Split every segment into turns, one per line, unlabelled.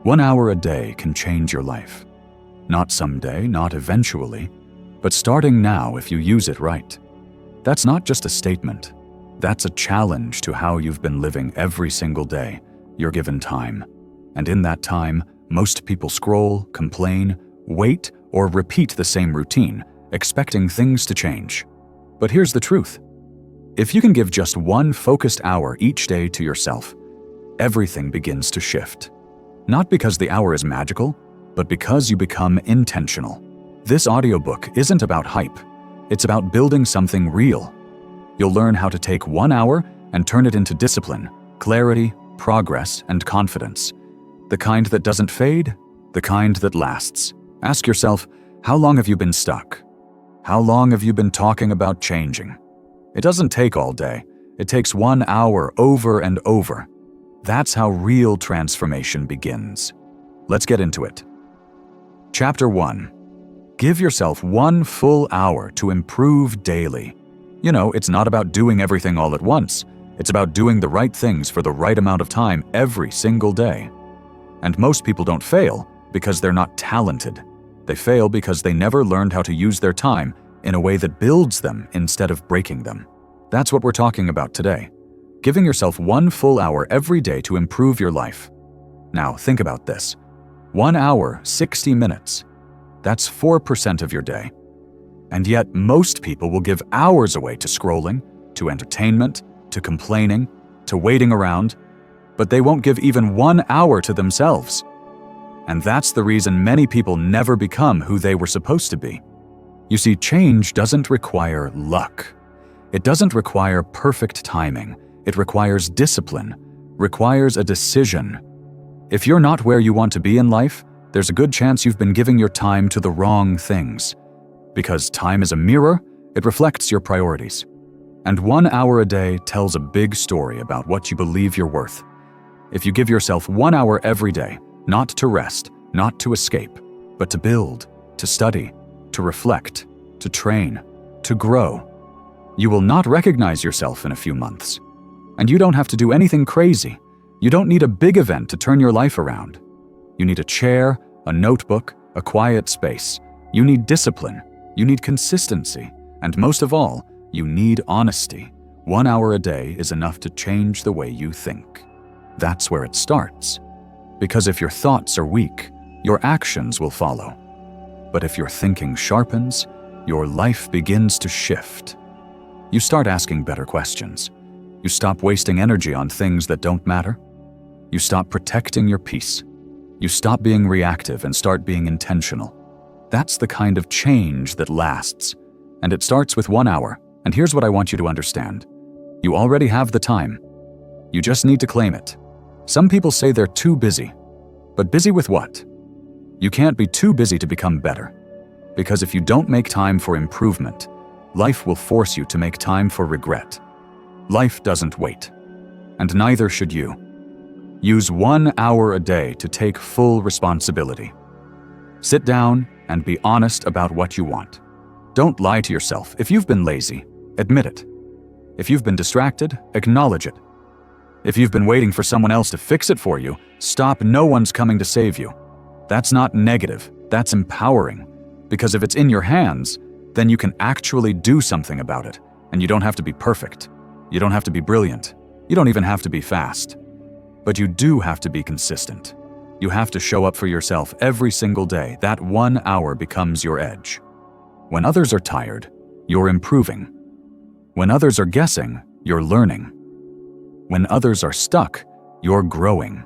1 hour a day can change your life. Not someday, not eventually, but starting now if you use it right. That's not just a statement. That's a challenge to how you've been living every single day, your given time. And in that time, most people scroll, complain, wait, or repeat the same routine, expecting things to change. But here's the truth. If you can give just one focused hour each day to yourself, everything begins to shift. Not because the hour is magical, but because you become intentional. This audiobook isn't about hype. It's about building something real. You'll learn how to take 1 hour and turn it into discipline, clarity, progress, and confidence. The kind that doesn't fade, the kind that lasts. Ask yourself, how long have you been stuck? How long have you been talking about changing? It doesn't take all day. It takes 1 hour over and over. That's how real transformation begins. Let's get into it. Chapter 1. Give yourself 1 full hour to improve daily. You know, it's not about doing everything all at once. It's about doing the right things for the right amount of time every single day. And most people don't fail because they're not talented. They fail because they never learned how to use their time in a way that builds them instead of breaking them. That's what we're talking about today. Giving yourself 1 full hour every day to improve your life. Now, think about this. 1 hour, 60 minutes. That's 4% of your day. And yet, most people will give hours away to scrolling, to entertainment, to complaining, to waiting around, but they won't give even 1 hour to themselves. And that's the reason many people never become who they were supposed to be. You see, change doesn't require luck. It doesn't require perfect timing. It requires discipline, requires a decision. If you're not where you want to be in life, there's a good chance you've been giving your time to the wrong things. Because time is a mirror, it reflects your priorities. And 1 hour a day tells a big story about what you believe you're worth. If you give yourself 1 hour every day, not to rest, not to escape, but to build, to study, to reflect, to train, to grow, you will not recognize yourself in a few months. And you don't have to do anything crazy. You don't need a big event to turn your life around. You need a chair, a notebook, a quiet space. You need discipline. You need consistency. And most of all, you need honesty. 1 hour a day is enough to change the way you think. That's where it starts. Because if your thoughts are weak, your actions will follow. But if your thinking sharpens, your life begins to shift. You start asking better questions. You stop wasting energy on things that don't matter. You stop protecting your peace. You stop being reactive and start being intentional. That's the kind of change that lasts. And it starts with 1 hour. And here's what I want you to understand. You already have the time. You just need to claim it. Some people say they're too busy. But busy with what? You can't be too busy to become better. Because if you don't make time for improvement, life will force you to make time for regret. Life doesn't wait. And neither should you. Use 1 hour a day to take full responsibility. Sit down and be honest about what you want. Don't lie to yourself. If you've been lazy, admit it. If you've been distracted, acknowledge it. If you've been waiting for someone else to fix it for you, stop. No one's coming to save you. That's not negative. That's empowering. Because if it's in your hands, then you can actually do something about it. And you don't have to be perfect. You don't have to be brilliant. You don't even have to be fast. But you do have to be consistent. You have to show up for yourself every single day. That 1 hour becomes your edge. When others are tired, you're improving. When others are guessing, you're learning. When others are stuck, you're growing.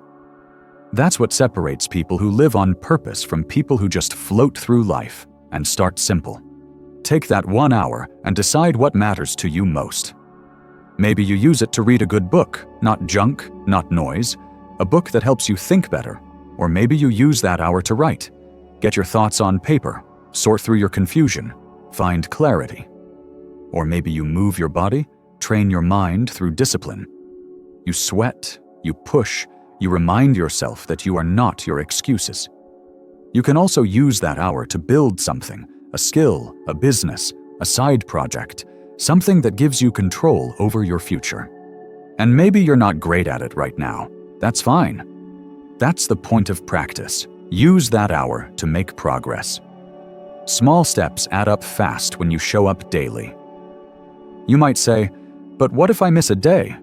That's what separates people who live on purpose from people who just float through life and start simple. Take that 1 hour and decide what matters to you most. Maybe you use it to read a good book, not junk, not noise, a book that helps you think better. Or maybe you use that hour to write. Get your thoughts on paper, sort through your confusion, find clarity. Or maybe you move your body, train your mind through discipline. You sweat, you push, you remind yourself that you are not your excuses. You can also use that hour to build something, a skill, a business, a side project, something that gives you control over your future. And maybe you're not great at it right now. That's fine. That's the point of practice. Use that hour to make progress. Small steps add up fast when you show up daily. You might say, but what if I miss a day?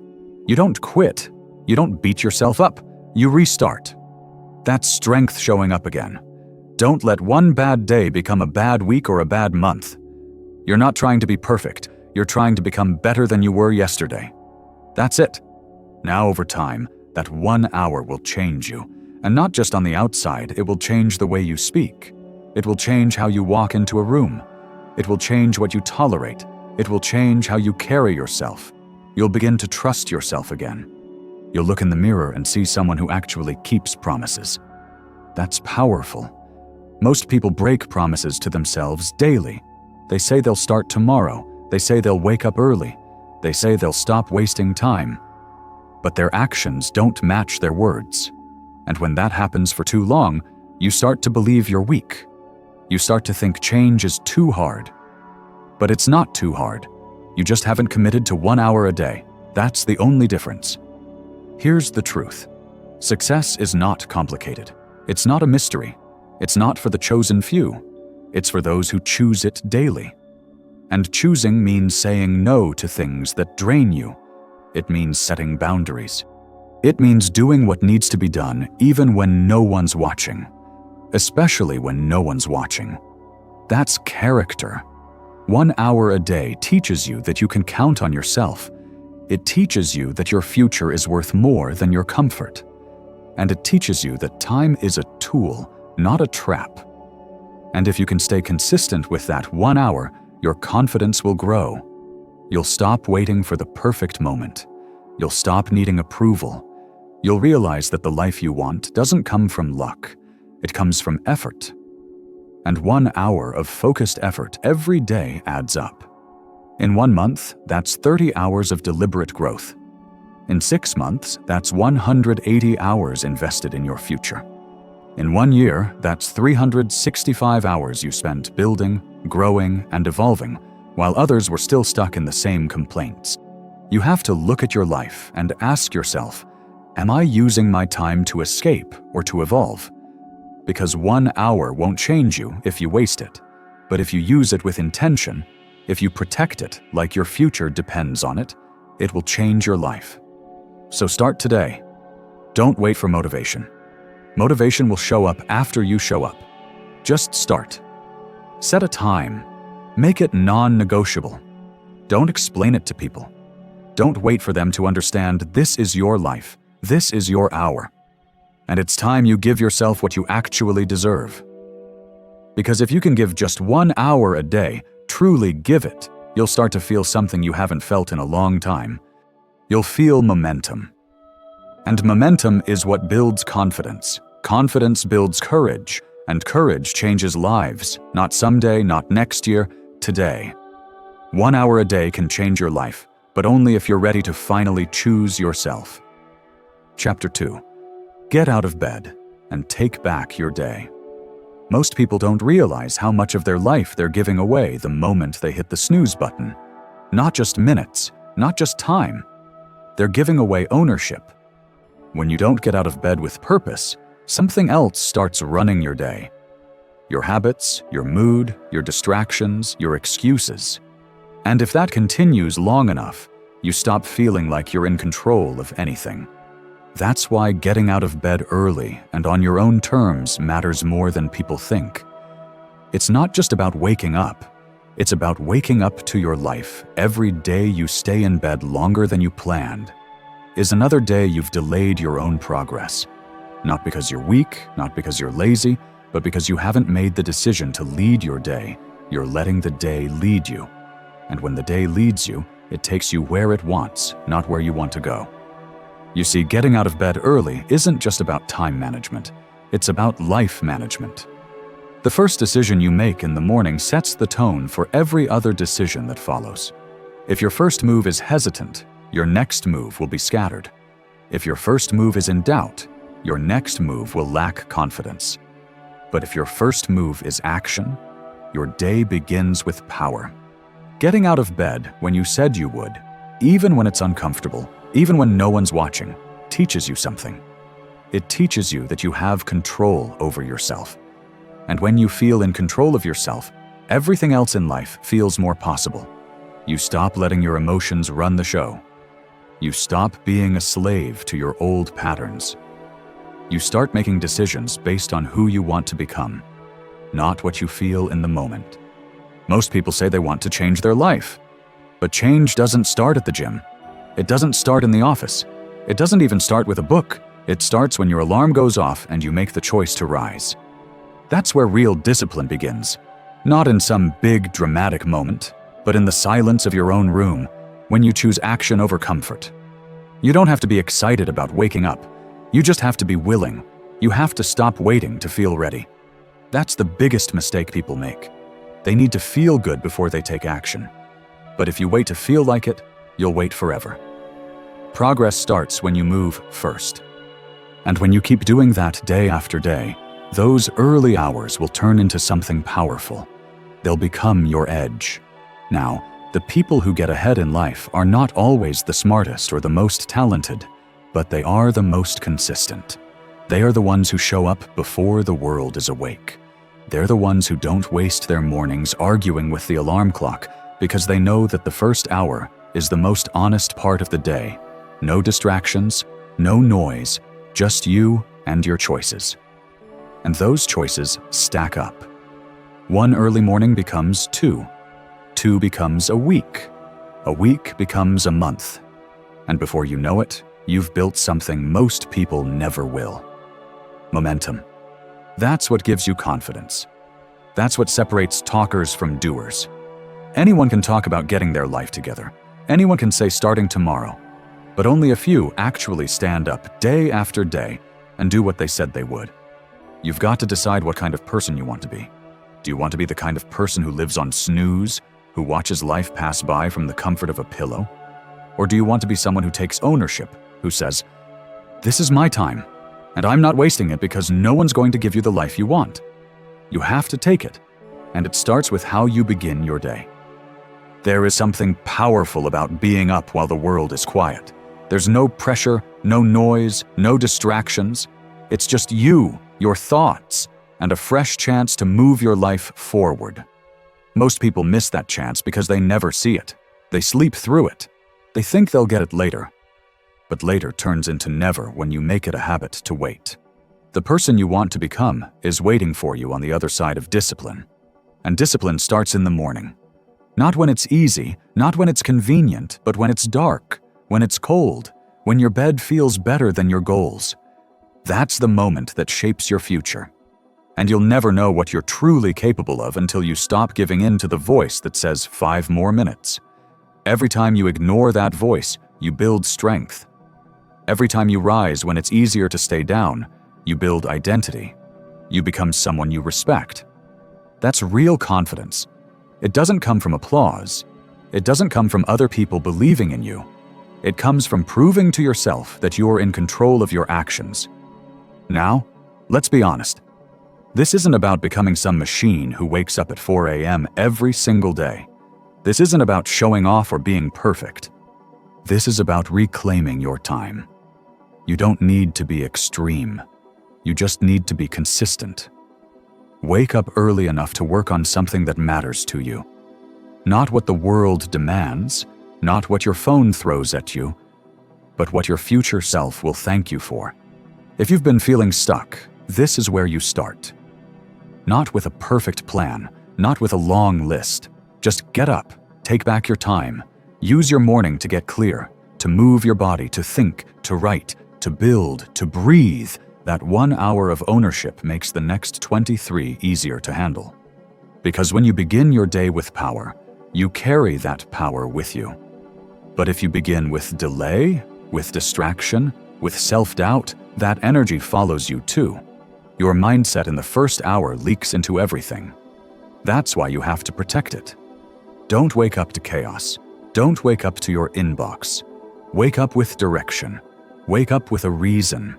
You don't quit. You don't beat yourself up. You restart. That's strength showing up again. Don't let one bad day become a bad week or a bad month. You're not trying to be perfect. You're trying to become better than you were yesterday. That's it. Now over time, that 1 hour will change you. And not just on the outside, it will change the way you speak. It will change how you walk into a room. It will change what you tolerate. It will change how you carry yourself. You'll begin to trust yourself again. You'll look in the mirror and see someone who actually keeps promises. That's powerful. Most people break promises to themselves daily. They say they'll start tomorrow. They say they'll wake up early. They say they'll stop wasting time. But their actions don't match their words. And when that happens for too long, you start to believe you're weak. You start to think change is too hard. But it's not too hard. You just haven't committed to 1 hour a day. That's the only difference. Here's the truth. Success is not complicated. It's not a mystery. It's not for the chosen few. It's for those who choose it daily. And choosing means saying no to things that drain you. It means setting boundaries. It means doing what needs to be done even when no one's watching. Especially when no one's watching. That's character. 1 hour a day teaches you that you can count on yourself. It teaches you that your future is worth more than your comfort. And it teaches you that time is a tool, not a trap. And if you can stay consistent with that 1 hour, your confidence will grow. You'll stop waiting for the perfect moment. You'll stop needing approval. You'll realize that the life you want doesn't come from luck. It comes from effort. And 1 hour of focused effort every day adds up. In 1 month, that's 30 hours of deliberate growth. In 6 months, that's 180 hours invested in your future. In 1 year, that's 365 hours you spent building, growing, and evolving, while others were still stuck in the same complaints. You have to look at your life and ask yourself, am I using my time to escape or to evolve? Because 1 hour won't change you if you waste it. But if you use it with intention, if you protect it like your future depends on it, it will change your life. So start today. Don't wait for motivation. Motivation will show up after you show up. Just start. Set a time. Make it non-negotiable. Don't explain it to people. Don't wait for them to understand this is your life. This is your hour. And it's time you give yourself what you actually deserve. Because if you can give just 1 hour a day, truly give it, you'll start to feel something you haven't felt in a long time. You'll feel momentum. And momentum is what builds confidence. Confidence builds courage, and courage changes lives, not someday, not next year, today. 1 hour a day can change your life, but only if you're ready to finally choose yourself. Chapter 2. Get out of bed and take back your day. Most people don't realize how much of their life they're giving away the moment they hit the snooze button. Not just minutes, not just time. They're giving away ownership. When you don't get out of bed with purpose, something else starts running your day. Your habits, your mood, your distractions, your excuses. And if that continues long enough, you stop feeling like you're in control of anything. That's why getting out of bed early and on your own terms matters more than people think. It's not just about waking up. It's about waking up to your life. Every day you stay in bed longer than you planned is another day you've delayed your own progress. Not because you're weak, not because you're lazy, but because you haven't made the decision to lead your day. You're letting the day lead you. And when the day leads you, it takes you where it wants, not where you want to go. You see, getting out of bed early isn't just about time management. It's about life management. The first decision you make in the morning sets the tone for every other decision that follows. If your first move is hesitant, your next move will be scattered. If your first move is in doubt, your next move will lack confidence. But if your first move is action, your day begins with power. Getting out of bed when you said you would, even when it's uncomfortable, even when no one's watching, teaches you something. It teaches you that you have control over yourself. And when you feel in control of yourself, everything else in life feels more possible. You stop letting your emotions run the show. You stop being a slave to your old patterns. You start making decisions based on who you want to become, not what you feel in the moment. Most people say they want to change their life, but change doesn't start at the gym. It doesn't start in the office. It doesn't even start with a book. It starts when your alarm goes off and you make the choice to rise. That's where real discipline begins. Not in some big dramatic moment, but in the silence of your own room, when you choose action over comfort. You don't have to be excited about waking up. You just have to be willing. You have to stop waiting to feel ready. That's the biggest mistake people make. They need to feel good before they take action. But if you wait to feel like it, you'll wait forever. Progress starts when you move first. And when you keep doing that day after day, those early hours will turn into something powerful. They'll become your edge. Now, the people who get ahead in life are not always the smartest or the most talented, but they are the most consistent. They are the ones who show up before the world is awake. They're the ones who don't waste their mornings arguing with the alarm clock because they know that the first hour is the most honest part of the day. No distractions, no noise, just you and your choices. And those choices stack up. One early morning becomes two. Two becomes a week. A week becomes a month. And before you know it, you've built something most people never will. Momentum. That's what gives you confidence. That's what separates talkers from doers. Anyone can talk about getting their life together. Anyone can say starting tomorrow. But only a few actually stand up day after day and do what they said they would. You've got to decide what kind of person you want to be. Do you want to be the kind of person who lives on snooze, who watches life pass by from the comfort of a pillow? Or do you want to be someone who takes ownership, who says, "This is my time, and I'm not wasting it because no one's going to give you the life you want"? You have to take it, and it starts with how you begin your day. There is something powerful about being up while the world is quiet. There's no pressure, no noise, no distractions. It's just you, your thoughts, and a fresh chance to move your life forward. Most people miss that chance because they never see it. They sleep through it. They think they'll get it later. But later turns into never when you make it a habit to wait. The person you want to become is waiting for you on the other side of discipline. And discipline starts in the morning. Not when it's easy, not when it's convenient, but when it's dark, when it's cold, when your bed feels better than your goals. That's the moment that shapes your future. And you'll never know what you're truly capable of until you stop giving in to the voice that says 5 more minutes. Every time you ignore that voice, you build strength. Every time you rise when it's easier to stay down, you build identity. You become someone you respect. That's real confidence. It doesn't come from applause. It doesn't come from other people believing in you. It comes from proving to yourself that you're in control of your actions. Now, let's be honest. This isn't about becoming some machine who wakes up at 4 a.m. every single day. This isn't about showing off or being perfect. This is about reclaiming your time. You don't need to be extreme. You just need to be consistent. Wake up early enough to work on something that matters to you. Not what the world demands, not what your phone throws at you, but what your future self will thank you for. If you've been feeling stuck, this is where you start. Not with a perfect plan, not with a long list. Just get up, take back your time, use your morning to get clear, to move your body, to think, to write, to build, to breathe. That 1 hour of ownership makes the next 23 easier to handle. Because when you begin your day with power, you carry that power with you. But if you begin with delay, with distraction, with self-doubt, that energy follows you too. Your mindset in the first hour leaks into everything. That's why you have to protect it. Don't wake up to chaos. Don't wake up to your inbox. Wake up with direction. Wake up with a reason.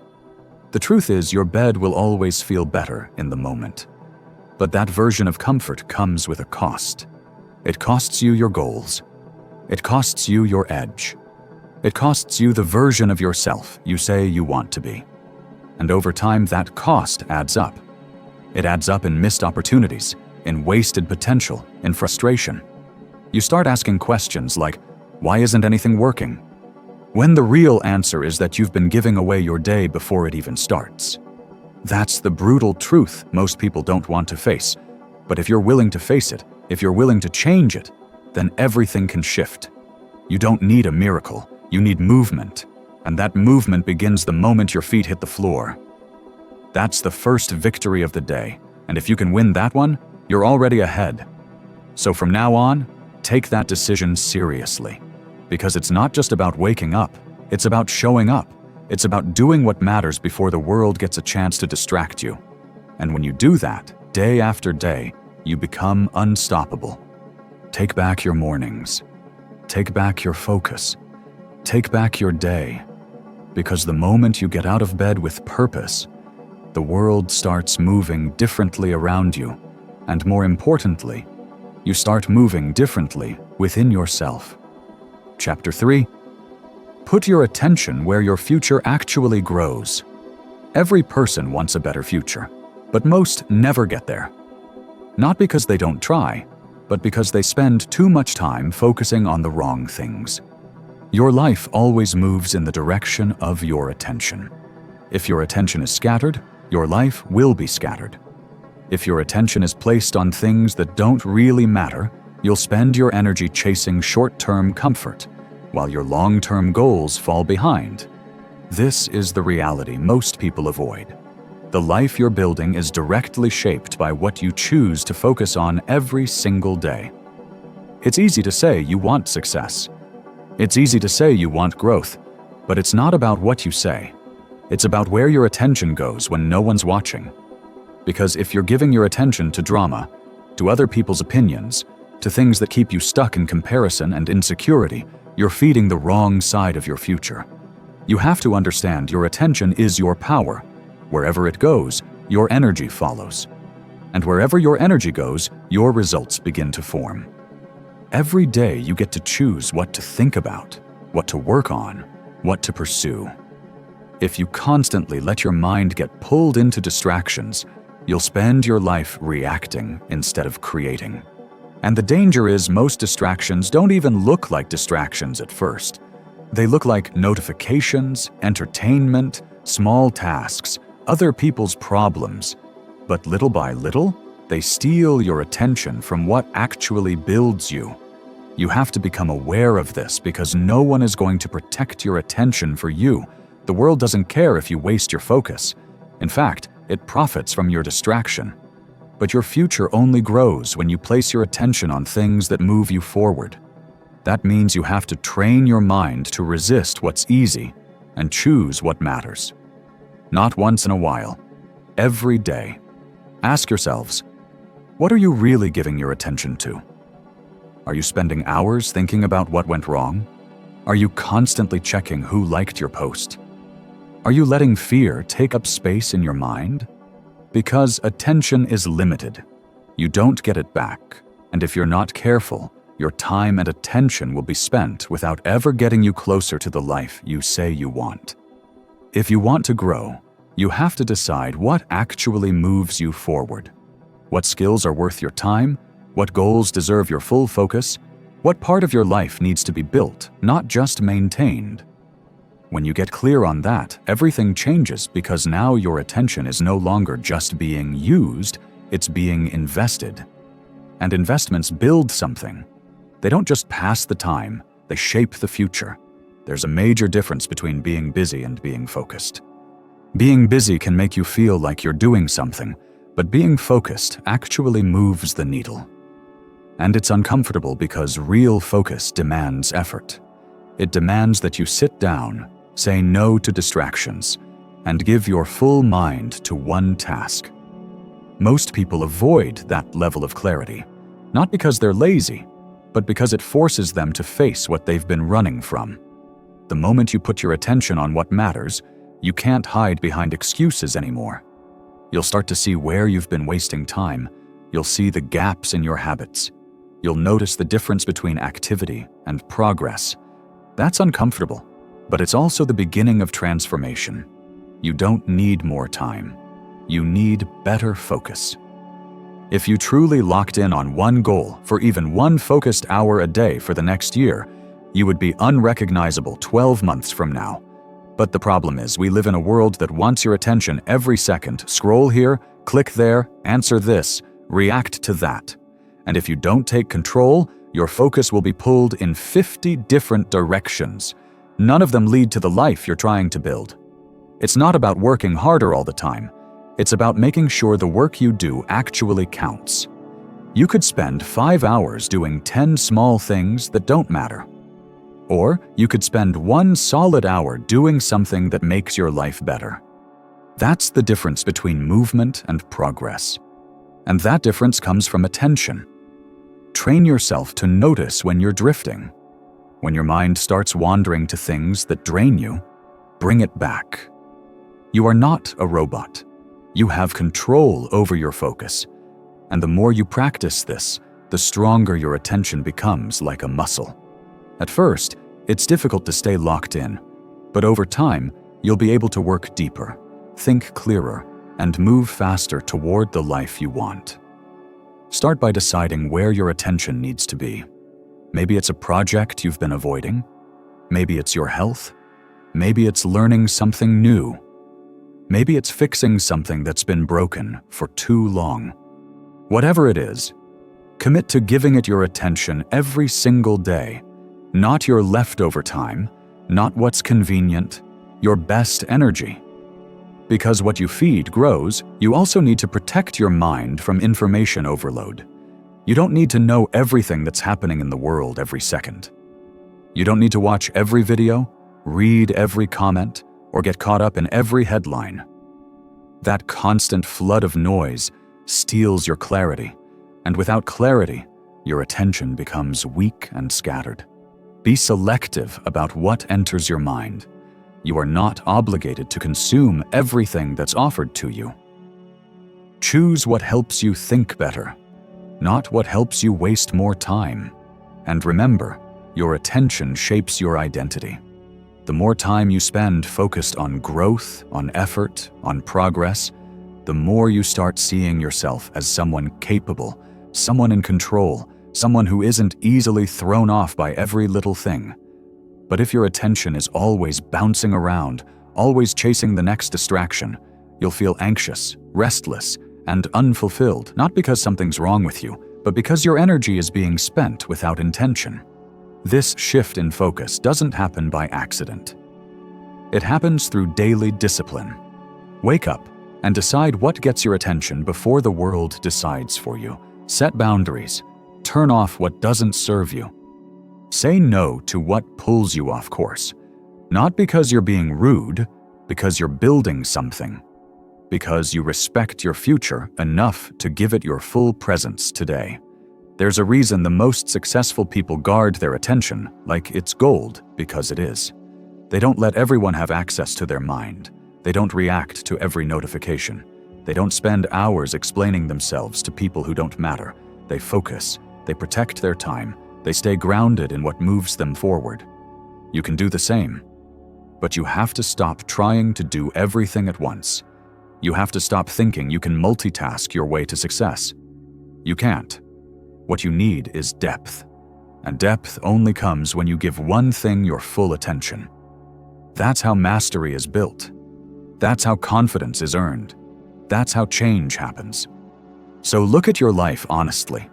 The truth is, your bed will always feel better in the moment. But that version of comfort comes with a cost. It costs you your goals. It costs you your edge. It costs you the version of yourself you say you want to be. And over time, that cost adds up. It adds up in missed opportunities, in wasted potential, in frustration. You start asking questions like, why isn't anything working? When the real answer is that you've been giving away your day before it even starts. That's the brutal truth most people don't want to face. But if you're willing to face it, if you're willing to change it, then everything can shift. You don't need a miracle, you need movement. And that movement begins the moment your feet hit the floor. That's the first victory of the day, and if you can win that one, you're already ahead. So from now on, take that decision seriously. Because it's not just about waking up, it's about showing up. It's about doing what matters before the world gets a chance to distract you. And when you do that, day after day, you become unstoppable. Take back your mornings. Take back your focus. Take back your day. Because the moment you get out of bed with purpose, the world starts moving differently around you. And more importantly, you start moving differently within yourself. Chapter 3. Put your attention where your future actually grows. Every person wants a better future, but most never get there. Not because they don't try, but because they spend too much time focusing on the wrong things. Your life always moves in the direction of your attention. If your attention is scattered, your life will be scattered. If your attention is placed on things that don't really matter, you'll spend your energy chasing short-term comfort, while your long-term goals fall behind. This is the reality most people avoid. The life you're building is directly shaped by what you choose to focus on every single day. It's easy to say you want success. It's easy to say you want growth, but it's not about what you say. It's about where your attention goes when no one's watching. Because if you're giving your attention to drama, to other people's opinions, to things that keep you stuck in comparison and insecurity, you're feeding the wrong side of your future. You have to understand your attention is your power. Wherever it goes, your energy follows. And wherever your energy goes, your results begin to form. Every day you get to choose what to think about, what to work on, what to pursue. If you constantly let your mind get pulled into distractions, you'll spend your life reacting instead of creating. And the danger is most distractions don't even look like distractions at first. They look like notifications, entertainment, small tasks, other people's problems. But little by little, they steal your attention from what actually builds you. You have to become aware of this because no one is going to protect your attention for you. The world doesn't care if you waste your focus. In fact, it profits from your distraction. But your future only grows when you place your attention on things that move you forward. That means you have to train your mind to resist what's easy and choose what matters. Not once in a while, every day. Ask yourselves, what are you really giving your attention to? Are you spending hours thinking about what went wrong? Are you constantly checking who liked your post? Are you letting fear take up space in your mind? Because attention is limited. You don't get it back, and if you're not careful, your time and attention will be spent without ever getting you closer to the life you say you want. If you want to grow, you have to decide what actually moves you forward. What skills are worth your time? What goals deserve your full focus? What part of your life needs to be built, not just maintained? When you get clear on that, everything changes because now your attention is no longer just being used, it's being invested. And investments build something. They don't just pass the time, they shape the future. There's a major difference between being busy and being focused. Being busy can make you feel like you're doing something, but being focused actually moves the needle. And it's uncomfortable because real focus demands effort. It demands that you sit down, say no to distractions, and give your full mind to one task. Most people avoid that level of clarity, not because they're lazy, but because it forces them to face what they've been running from. The moment you put your attention on what matters, you can't hide behind excuses anymore. You'll start to see where you've been wasting time. You'll see the gaps in your habits. You'll notice the difference between activity and progress. That's uncomfortable, but it's also the beginning of transformation. You don't need more time. You need better focus. If you truly locked in on one goal for even one focused hour a day for the next year, you would be unrecognizable 12 months from now. But the problem is, we live in a world that wants your attention every second. Scroll here, click there, answer this, react to that. And if you don't take control, your focus will be pulled in 50 different directions. None of them lead to the life you're trying to build. It's not about working harder all the time. It's about making sure the work you do actually counts. You could spend 5 hours doing 10 small things that don't matter. Or you could spend 1 solid hour doing something that makes your life better. That's the difference between movement and progress. And that difference comes from attention. Train yourself to notice when you're drifting. When your mind starts wandering to things that drain you, bring it back. You are not a robot. You have control over your focus. And the more you practice this, the stronger your attention becomes, like a muscle. At first, it's difficult to stay locked in, but over time, you'll be able to work deeper, think clearer, and move faster toward the life you want. Start by deciding where your attention needs to be. Maybe it's a project you've been avoiding. Maybe it's your health. Maybe it's learning something new. Maybe it's fixing something that's been broken for too long. Whatever it is, commit to giving it your attention every single day. Not your leftover time, not what's convenient, your best energy. Because what you feed grows, you also need to protect your mind from information overload. You don't need to know everything that's happening in the world every second. You don't need to watch every video, read every comment, or get caught up in every headline. That constant flood of noise steals your clarity, and without clarity, your attention becomes weak and scattered. Be selective about what enters your mind. You are not obligated to consume everything that's offered to you. Choose what helps you think better, not what helps you waste more time. And remember, your attention shapes your identity. The more time you spend focused on growth, on effort, on progress, the more you start seeing yourself as someone capable, someone in control, someone who isn't easily thrown off by every little thing. But if your attention is always bouncing around, always chasing the next distraction, you'll feel anxious, restless, and unfulfilled, not because something's wrong with you, but because your energy is being spent without intention. This shift in focus doesn't happen by accident. It happens through daily discipline. Wake up and decide what gets your attention before the world decides for you. Set boundaries. Turn off what doesn't serve you. Say no to what pulls you off course. Not because you're being rude, because you're building something. Because you respect your future enough to give it your full presence today. There's a reason the most successful people guard their attention like it's gold, because it is. They don't let everyone have access to their mind. They don't react to every notification. They don't spend hours explaining themselves to people who don't matter. They focus. They protect their time. They stay grounded in what moves them forward. You can do the same. But you have to stop trying to do everything at once. You have to stop thinking you can multitask your way to success. You can't. What you need is depth. And depth only comes when you give one thing your full attention. That's how mastery is built. That's how confidence is earned. That's how change happens. So look at your life honestly.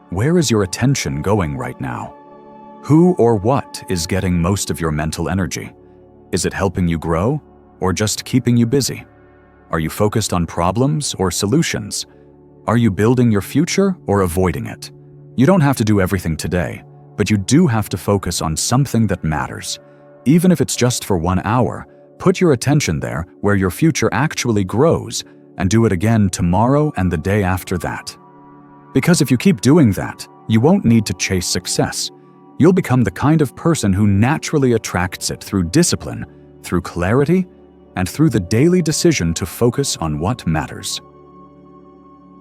Where is your attention going right now? Who or what is getting most of your mental energy? Is it helping you grow or just keeping you busy? Are you focused on problems or solutions? Are you building your future or avoiding it? You don't have to do everything today, but you do have to focus on something that matters. Even if it's just for 1 hour, put your attention there where your future actually grows, and do it again tomorrow and the day after that. Because if you keep doing that, you won't need to chase success. You'll become the kind of person who naturally attracts it through discipline, through clarity, and through the daily decision to focus on what matters.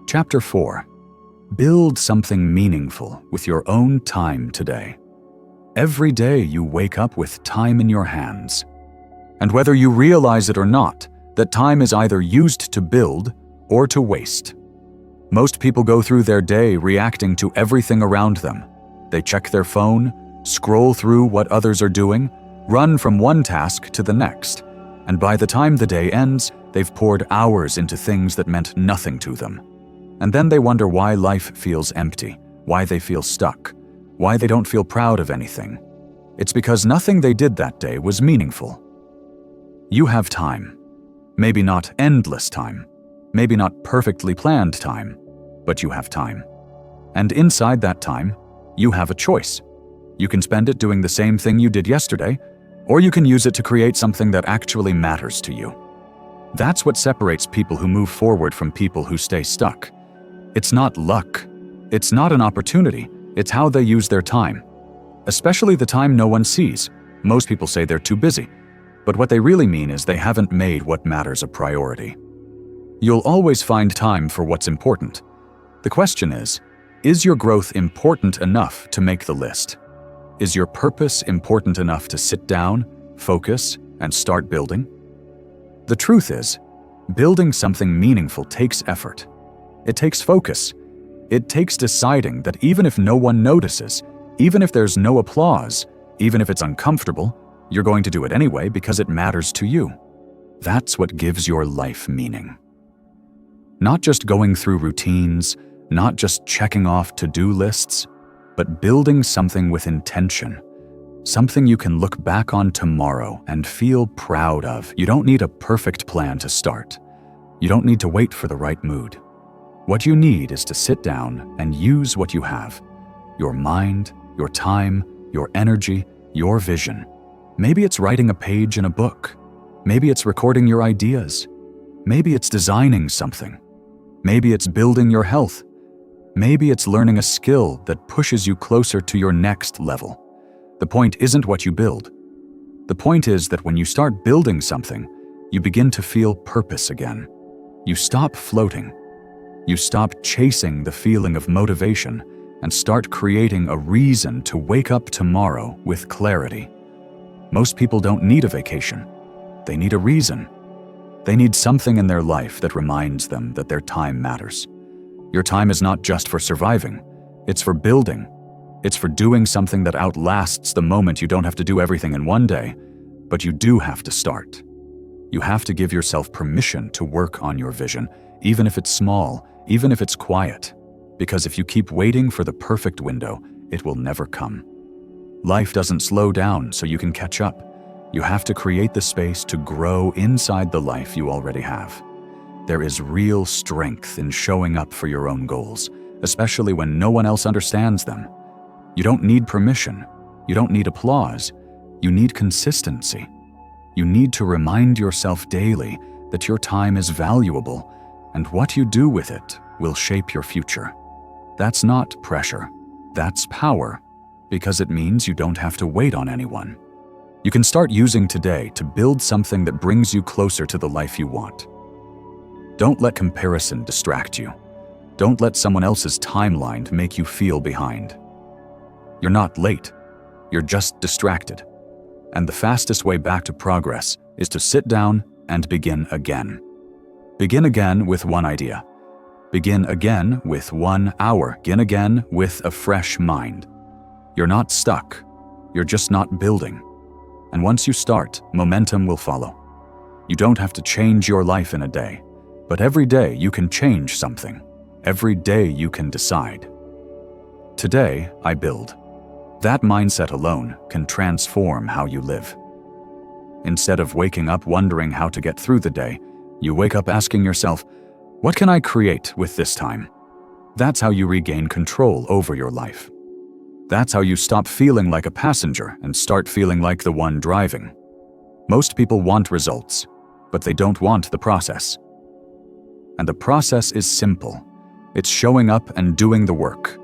Chapter 4. Build something meaningful with your own time today. Every day you wake up with time in your hands. And whether you realize it or not, that time is either used to build or to waste. Most people go through their day reacting to everything around them. They check their phone, scroll through what others are doing, run from one task to the next, and by the time the day ends, they've poured hours into things that meant nothing to them. And then they wonder why life feels empty, why they feel stuck, why they don't feel proud of anything. It's because nothing they did that day was meaningful. You have time. Maybe not endless time, maybe not perfectly planned time, but you have time. And inside that time, you have a choice. You can spend it doing the same thing you did yesterday, or you can use it to create something that actually matters to you. That's what separates people who move forward from people who stay stuck. It's not luck. It's not an opportunity. It's how they use their time. Especially the time no one sees. Most people say they're too busy, but what they really mean is they haven't made what matters a priority. You'll always find time for what's important. The question is your growth important enough to make the list? Is your purpose important enough to sit down, focus, and start building? The truth is, building something meaningful takes effort. It takes focus. It takes deciding that even if no one notices, even if there's no applause, even if it's uncomfortable, you're going to do it anyway because it matters to you. That's what gives your life meaning. Not just going through routines, not just checking off to-do lists, but building something with intention. Something you can look back on tomorrow and feel proud of. You don't need a perfect plan to start. You don't need to wait for the right mood. What you need is to sit down and use what you have. Your mind, your time, your energy, your vision. Maybe it's writing a page in a book. Maybe it's recording your ideas. Maybe it's designing something. Maybe it's building your health. Maybe it's learning a skill that pushes you closer to your next level. The point isn't what you build. The point is that when you start building something, you begin to feel purpose again. You stop floating. You stop chasing the feeling of motivation and start creating a reason to wake up tomorrow with clarity. Most people don't need a vacation. They need a reason. They need something in their life that reminds them that their time matters. Your time is not just for surviving. It's for building. It's for doing something that outlasts the moment. You don't have to do everything in one day, but you do have to start. You have to give yourself permission to work on your vision, even if it's small, even if it's quiet. Because if you keep waiting for the perfect window, it will never come. Life doesn't slow down so you can catch up. You have to create the space to grow inside the life you already have. There is real strength in showing up for your own goals, especially when no one else understands them. You don't need permission. You don't need applause. You need consistency. You need to remind yourself daily that your time is valuable, and what you do with it will shape your future. That's not pressure. That's power, because it means you don't have to wait on anyone. You can start using today to build something that brings you closer to the life you want. Don't let comparison distract you. Don't let someone else's timeline make you feel behind. You're not late. You're just distracted. And the fastest way back to progress is to sit down and begin again. Begin again with one idea. Begin again with 1 hour. Begin again with a fresh mind. You're not stuck. You're just not building. And once you start, momentum will follow. You don't have to change your life in a day, but every day you can change something. Every day you can decide. Today, I build. That mindset alone can transform how you live. Instead of waking up wondering how to get through the day, you wake up asking yourself, what can I create with this time? That's how you regain control over your life. That's how you stop feeling like a passenger and start feeling like the one driving. Most people want results, but they don't want the process. And the process is simple. It's showing up and doing the work.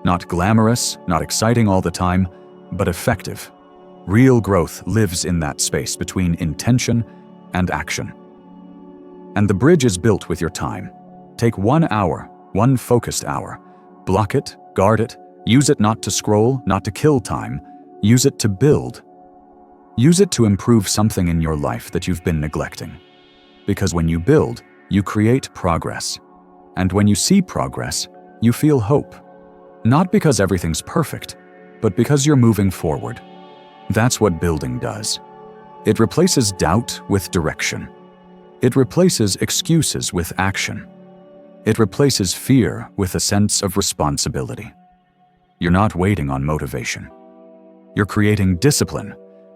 Not glamorous, not exciting all the time, but effective. Real growth lives in that space between intention and action. And the bridge is built with your time. Take 1 hour, one focused hour. Block it, guard it, use it not to scroll, not to kill time. Use it to build. Use it to improve something in your life that you've been neglecting. Because when you build, you create progress. And when you see progress, you feel hope. Not because everything's perfect, but because you're moving forward. That's what building does. It replaces doubt with direction. It replaces excuses with action. It replaces fear with a sense of responsibility. You're not waiting on motivation. You're creating discipline.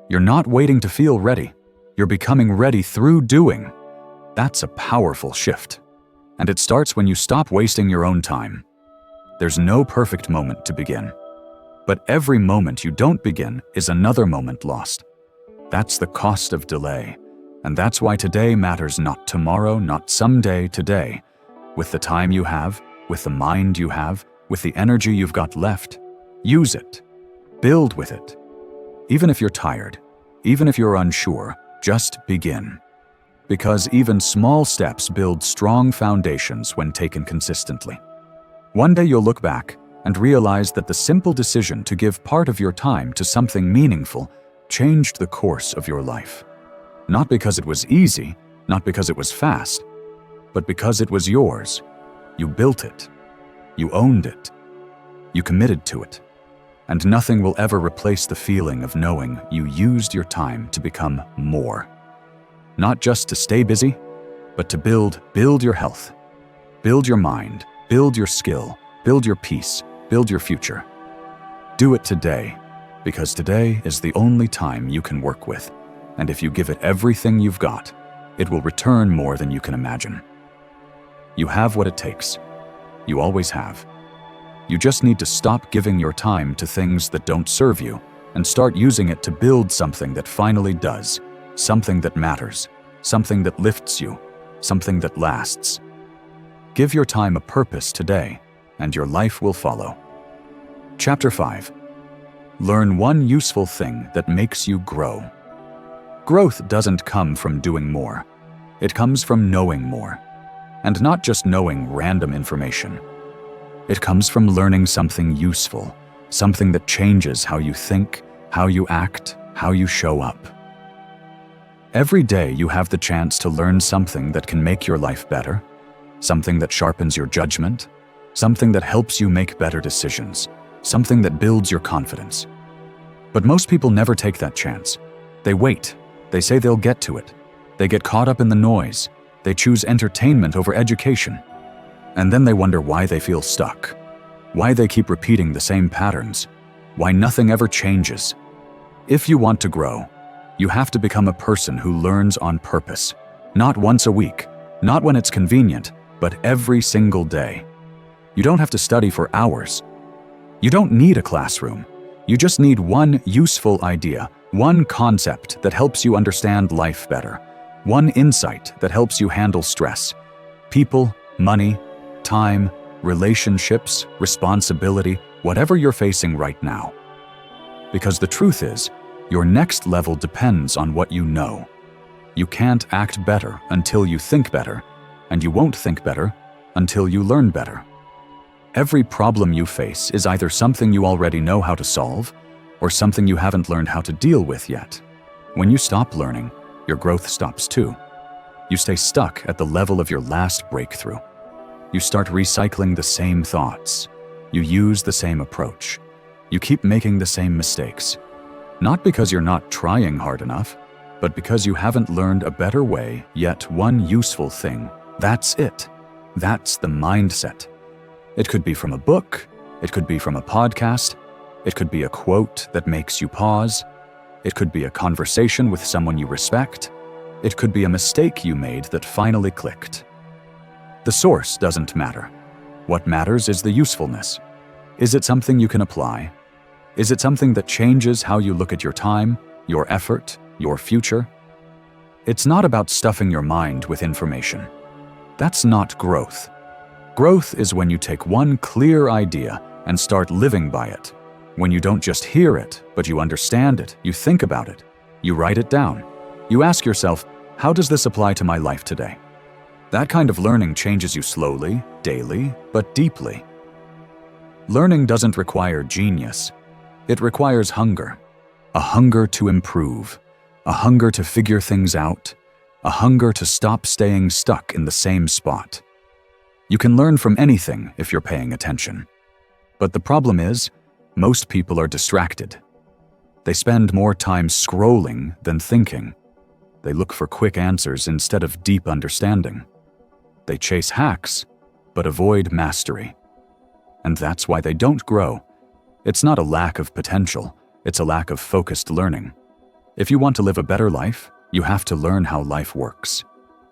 You're not waiting to feel ready. You're becoming ready through doing. That's a powerful shift. And it starts when you stop wasting your own time. There's no perfect moment to begin. But every moment you don't begin is another moment lost. That's the cost of delay. And that's why today matters, not tomorrow, not someday, today. With the time you have, with the mind you have, with the energy you've got left, use it. Build with it. Even if you're tired, even if you're unsure, just begin. Because even small steps build strong foundations when taken consistently. One day you'll look back and realize that the simple decision to give part of your time to something meaningful changed the course of your life. Not because it was easy, not because it was fast, but because it was yours. You built it. You owned it. You committed to it. And nothing will ever replace the feeling of knowing you used your time to become more. Not just to stay busy, but to build your health, build your mind, build your skill, build your peace, build your future. Do it today, because today is the only time you can work with. And if you give it everything you've got, it will return more than you can imagine. You have what it takes. You always have. You just need to stop giving your time to things that don't serve you and start using it to build something that finally does, something that matters, something that lifts you, something that lasts. Give your time a purpose today, and your life will follow. Chapter 5. Learn one useful thing that makes you grow. Growth doesn't come from doing more. It comes from knowing more. And not just knowing random information. It comes from learning something useful, something that changes how you think, how you act, how you show up. Every day you have the chance to learn something that can make your life better, something that sharpens your judgment, something that helps you make better decisions, something that builds your confidence. But most people never take that chance. They wait. They say they'll get to it. They get caught up in the noise. They choose entertainment over education. And then they wonder why they feel stuck, why they keep repeating the same patterns, why nothing ever changes. If you want to grow, you have to become a person who learns on purpose, not once a week, not when it's convenient, but every single day. You don't have to study for hours. You don't need a classroom. You just need one useful idea, one concept that helps you understand life better, one insight that helps you handle stress, people, money, time, relationships, responsibility, whatever you're facing right now. Because the truth is, your next level depends on what you know. You can't act better until you think better, and you won't think better until you learn better. Every problem you face is either something you already know how to solve, or something you haven't learned how to deal with yet. When you stop learning, your growth stops too. You stay stuck at the level of your last breakthrough. You start recycling the same thoughts. You use the same approach. You keep making the same mistakes. Not because you're not trying hard enough, but because you haven't learned a better way, yet one useful thing. That's it. That's the mindset. It could be from a book. It could be from a podcast. It could be a quote that makes you pause. It could be a conversation with someone you respect. It could be a mistake you made that finally clicked. The source doesn't matter. What matters is the usefulness. Is it something you can apply? Is it something that changes how you look at your time, your effort, your future? It's not about stuffing your mind with information. That's not growth. Growth is when you take one clear idea and start living by it. When you don't just hear it, but you understand it, you think about it, you write it down. You ask yourself, how does this apply to my life today? That kind of learning changes you slowly, daily, but deeply. Learning doesn't require genius. It requires hunger. A hunger to improve. A hunger to figure things out. a hunger to stop staying stuck in the same spot. You can learn from anything if you're paying attention. But the problem is, most people are distracted. They spend more time scrolling than thinking. They look for quick answers instead of deep understanding. They chase hacks, but avoid mastery. And that's why they don't grow. It's not a lack of potential, it's a lack of focused learning. If you want to live a better life, you have to learn how life works.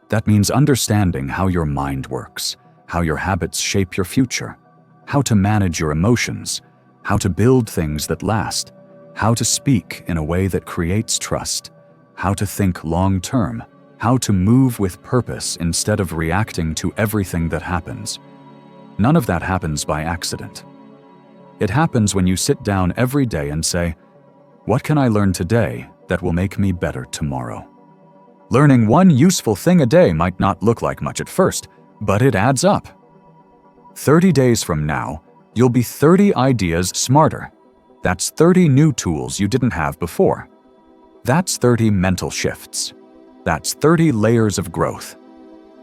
That means understanding how your mind works, how your habits shape your future, how to manage your emotions, how to build things that last, how to speak in a way that creates trust, how to think long-term, how to move with purpose instead of reacting to everything that happens. None of that happens by accident. It happens when you sit down every day and say, "What can I learn today that will make me better tomorrow?" Learning one useful thing a day might not look like much at first, but it adds up. 30 days from now, you'll be 30 ideas smarter. That's 30 new tools you didn't have before. That's 30 mental shifts. That's 30 layers of growth.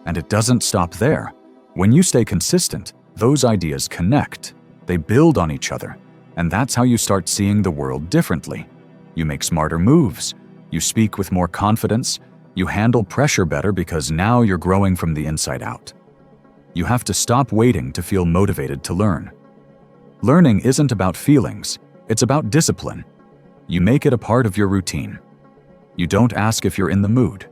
And it doesn't stop there. When you stay consistent, those ideas connect. They build on each other. And that's how you start seeing the world differently. You make smarter moves. You speak with more confidence. You handle pressure better because now you're growing from the inside out. You have to stop waiting to feel motivated to learn. Learning isn't about feelings. It's about discipline. You make it a part of your routine. You don't ask if you're in the mood.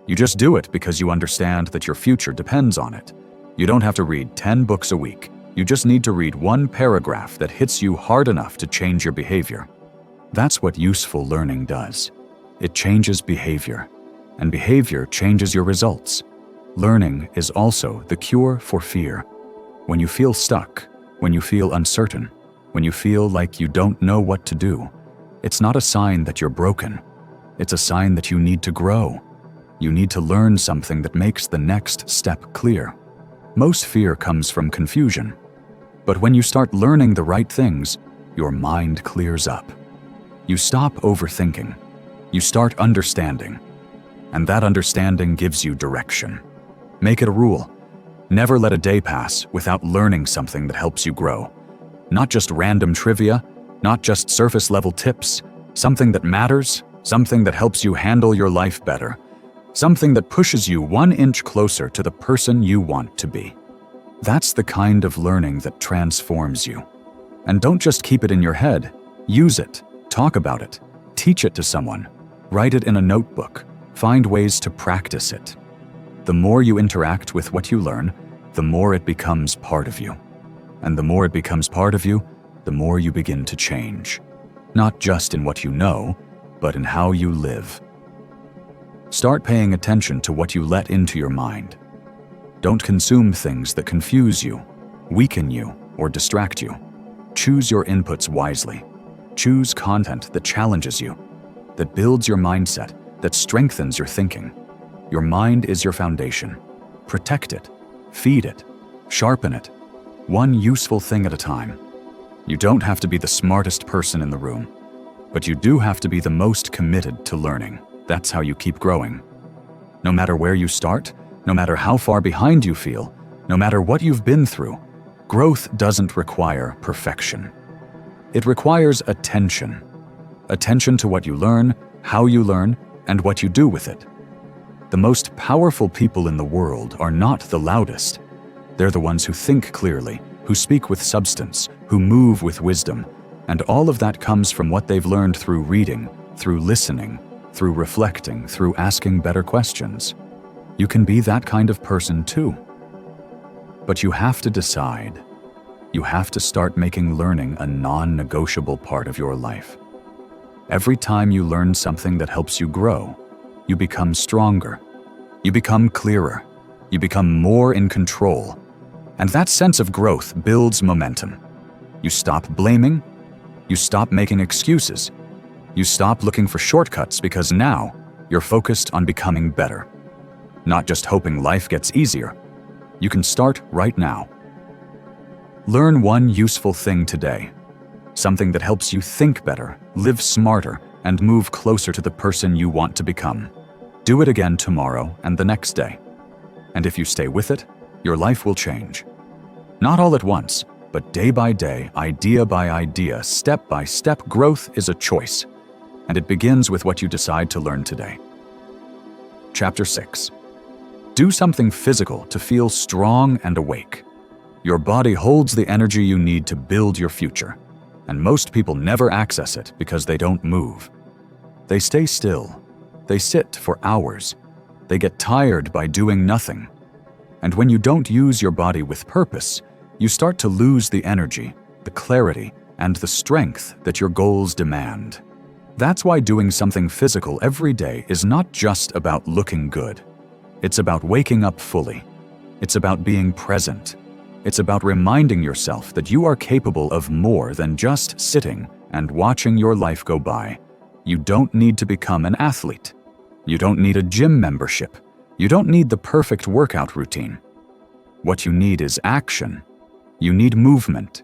You just do it because you understand that your future depends on it. You don't have to read 10 books a week. You just need to read one paragraph that hits you hard enough to change your behavior. That's what useful learning does. It changes behavior, and behavior changes your results. Learning is also the cure for fear. When you feel stuck, when you feel uncertain, when you feel like you don't know what to do, it's not a sign that you're broken. It's a sign that you need to grow. You need to learn something that makes the next step clear. Most fear comes from confusion. But when you start learning the right things, your mind clears up. You stop overthinking. You start understanding. And that understanding gives you direction. Make it a rule. Never let a day pass without learning something that helps you grow. Not just random trivia, not just surface-level tips, something that matters, something that helps you handle your life better, something that pushes you 1 inch closer to the person you want to be. That's the kind of learning that transforms you. And don't just keep it in your head. Use it, talk about it, teach it to someone, write it in a notebook, find ways to practice it. The more you interact with what you learn, the more it becomes part of you. And the more it becomes part of you, the more you begin to change. Not just in what you know, but in how you live. Start paying attention to what you let into your mind. Don't consume things that confuse you, weaken you, or distract you. Choose your inputs wisely. Choose content that challenges you, that builds your mindset, that strengthens your thinking. Your mind is your foundation. Protect it, feed it, sharpen it, one useful thing at a time. You don't have to be the smartest person in the room, but you do have to be the most committed to learning. That's how you keep growing. No matter where you start, no matter how far behind you feel, no matter what you've been through, growth doesn't require perfection. It requires attention. Attention to what you learn, how you learn, and what you do with it. The most powerful people in the world are not the loudest. They're the ones who think clearly, who speak with substance, who move with wisdom, and all of that comes from what they've learned through reading, through listening, through reflecting, through asking better questions. You can be that kind of person too. But you have to decide. You have to start making learning a non-negotiable part of your life. Every time you learn something that helps you grow, you become stronger. You become clearer. You become more in control. And that sense of growth builds momentum. You stop blaming. You stop making excuses. You stop looking for shortcuts because now you're focused on becoming better. Not just hoping life gets easier. You can start right now. Learn one useful thing today. Something that helps you think better, live smarter, and move closer to the person you want to become. Do it again tomorrow and the next day. And if you stay with it, your life will change. Not all at once, but day by day, idea by idea, step by step, growth is a choice. And it begins with what you decide to learn today. Chapter 6. Do something physical to feel strong and awake. Your body holds the energy you need to build your future, and most people never access it because they don't move. They stay still. They sit for hours. They get tired by doing nothing. And when you don't use your body with purpose, you start to lose the energy, the clarity, and the strength that your goals demand. That's why doing something physical every day is not just about looking good. It's about waking up fully. It's about being present. It's about reminding yourself that you are capable of more than just sitting and watching your life go by. You don't need to become an athlete. You don't need a gym membership. You don't need the perfect workout routine. What you need is action. You need movement.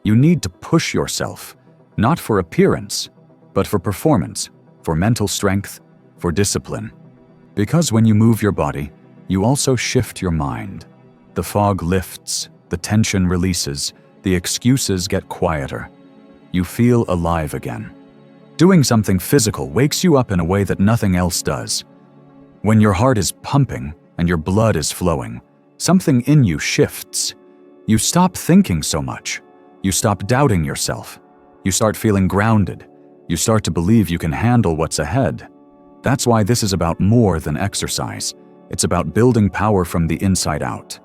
You need to push yourself, not for appearance, but for performance, for mental strength, for discipline. Because when you move your body, you also shift your mind. The fog lifts, the tension releases, the excuses get quieter. You feel alive again. Doing something physical wakes you up in a way that nothing else does. When your heart is pumping and your blood is flowing, something in you shifts. You stop thinking so much. You stop doubting yourself. You start feeling grounded. You start to believe you can handle what's ahead. That's why this is about more than exercise. It's about building power from the inside out.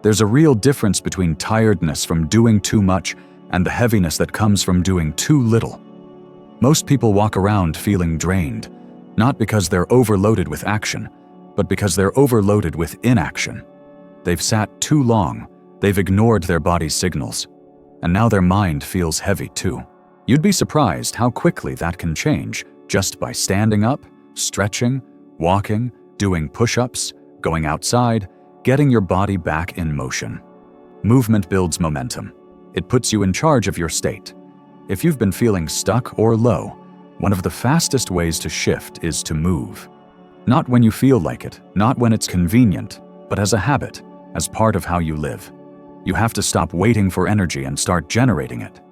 There's a real difference between tiredness from doing too much and the heaviness that comes from doing too little. Most people walk around feeling drained, not because they're overloaded with action, but because they're overloaded with inaction. They've sat too long, they've ignored their body's signals, and now their mind feels heavy too. You'd be surprised how quickly that can change just by standing up, stretching, walking, doing push-ups, going outside, getting your body back in motion. Movement builds momentum. It puts you in charge of your state. If you've been feeling stuck or low, one of the fastest ways to shift is to move. Not when you feel like it, not when it's convenient, but as a habit, as part of how you live. You have to stop waiting for energy and start generating it.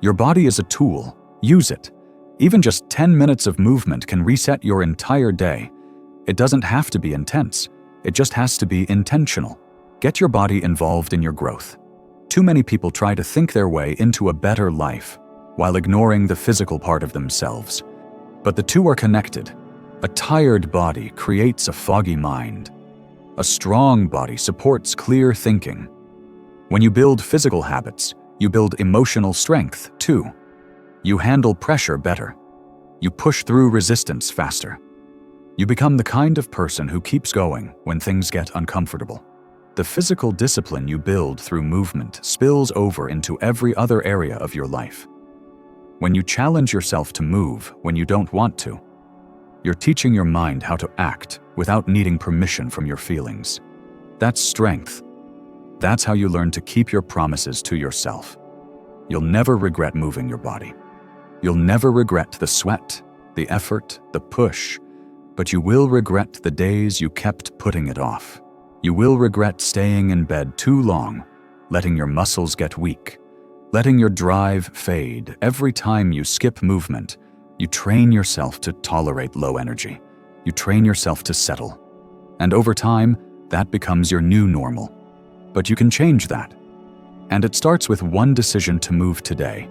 Your body is a tool. Use it. Even just 10 minutes of movement can reset your entire day. It doesn't have to be intense. It just has to be intentional. Get your body involved in your growth. Too many people try to think their way into a better life while ignoring the physical part of themselves. But the two are connected. A tired body creates a foggy mind. A strong body supports clear thinking. When you build physical habits, you build emotional strength too. You handle pressure better. You push through resistance faster. You become the kind of person who keeps going when things get uncomfortable. The physical discipline you build through movement spills over into every other area of your life. When you challenge yourself to move when you don't want to, you're teaching your mind how to act without needing permission from your feelings. That's strength. That's how you learn to keep your promises to yourself. You'll never regret moving your body. You'll never regret the sweat, the effort, the push, but you will regret the days you kept putting it off. You will regret staying in bed too long, letting your muscles get weak, letting your drive fade. Every time you skip movement, you train yourself to tolerate low energy. You train yourself to settle. And over time, that becomes your new normal. But you can change that. And it starts with one decision to move today.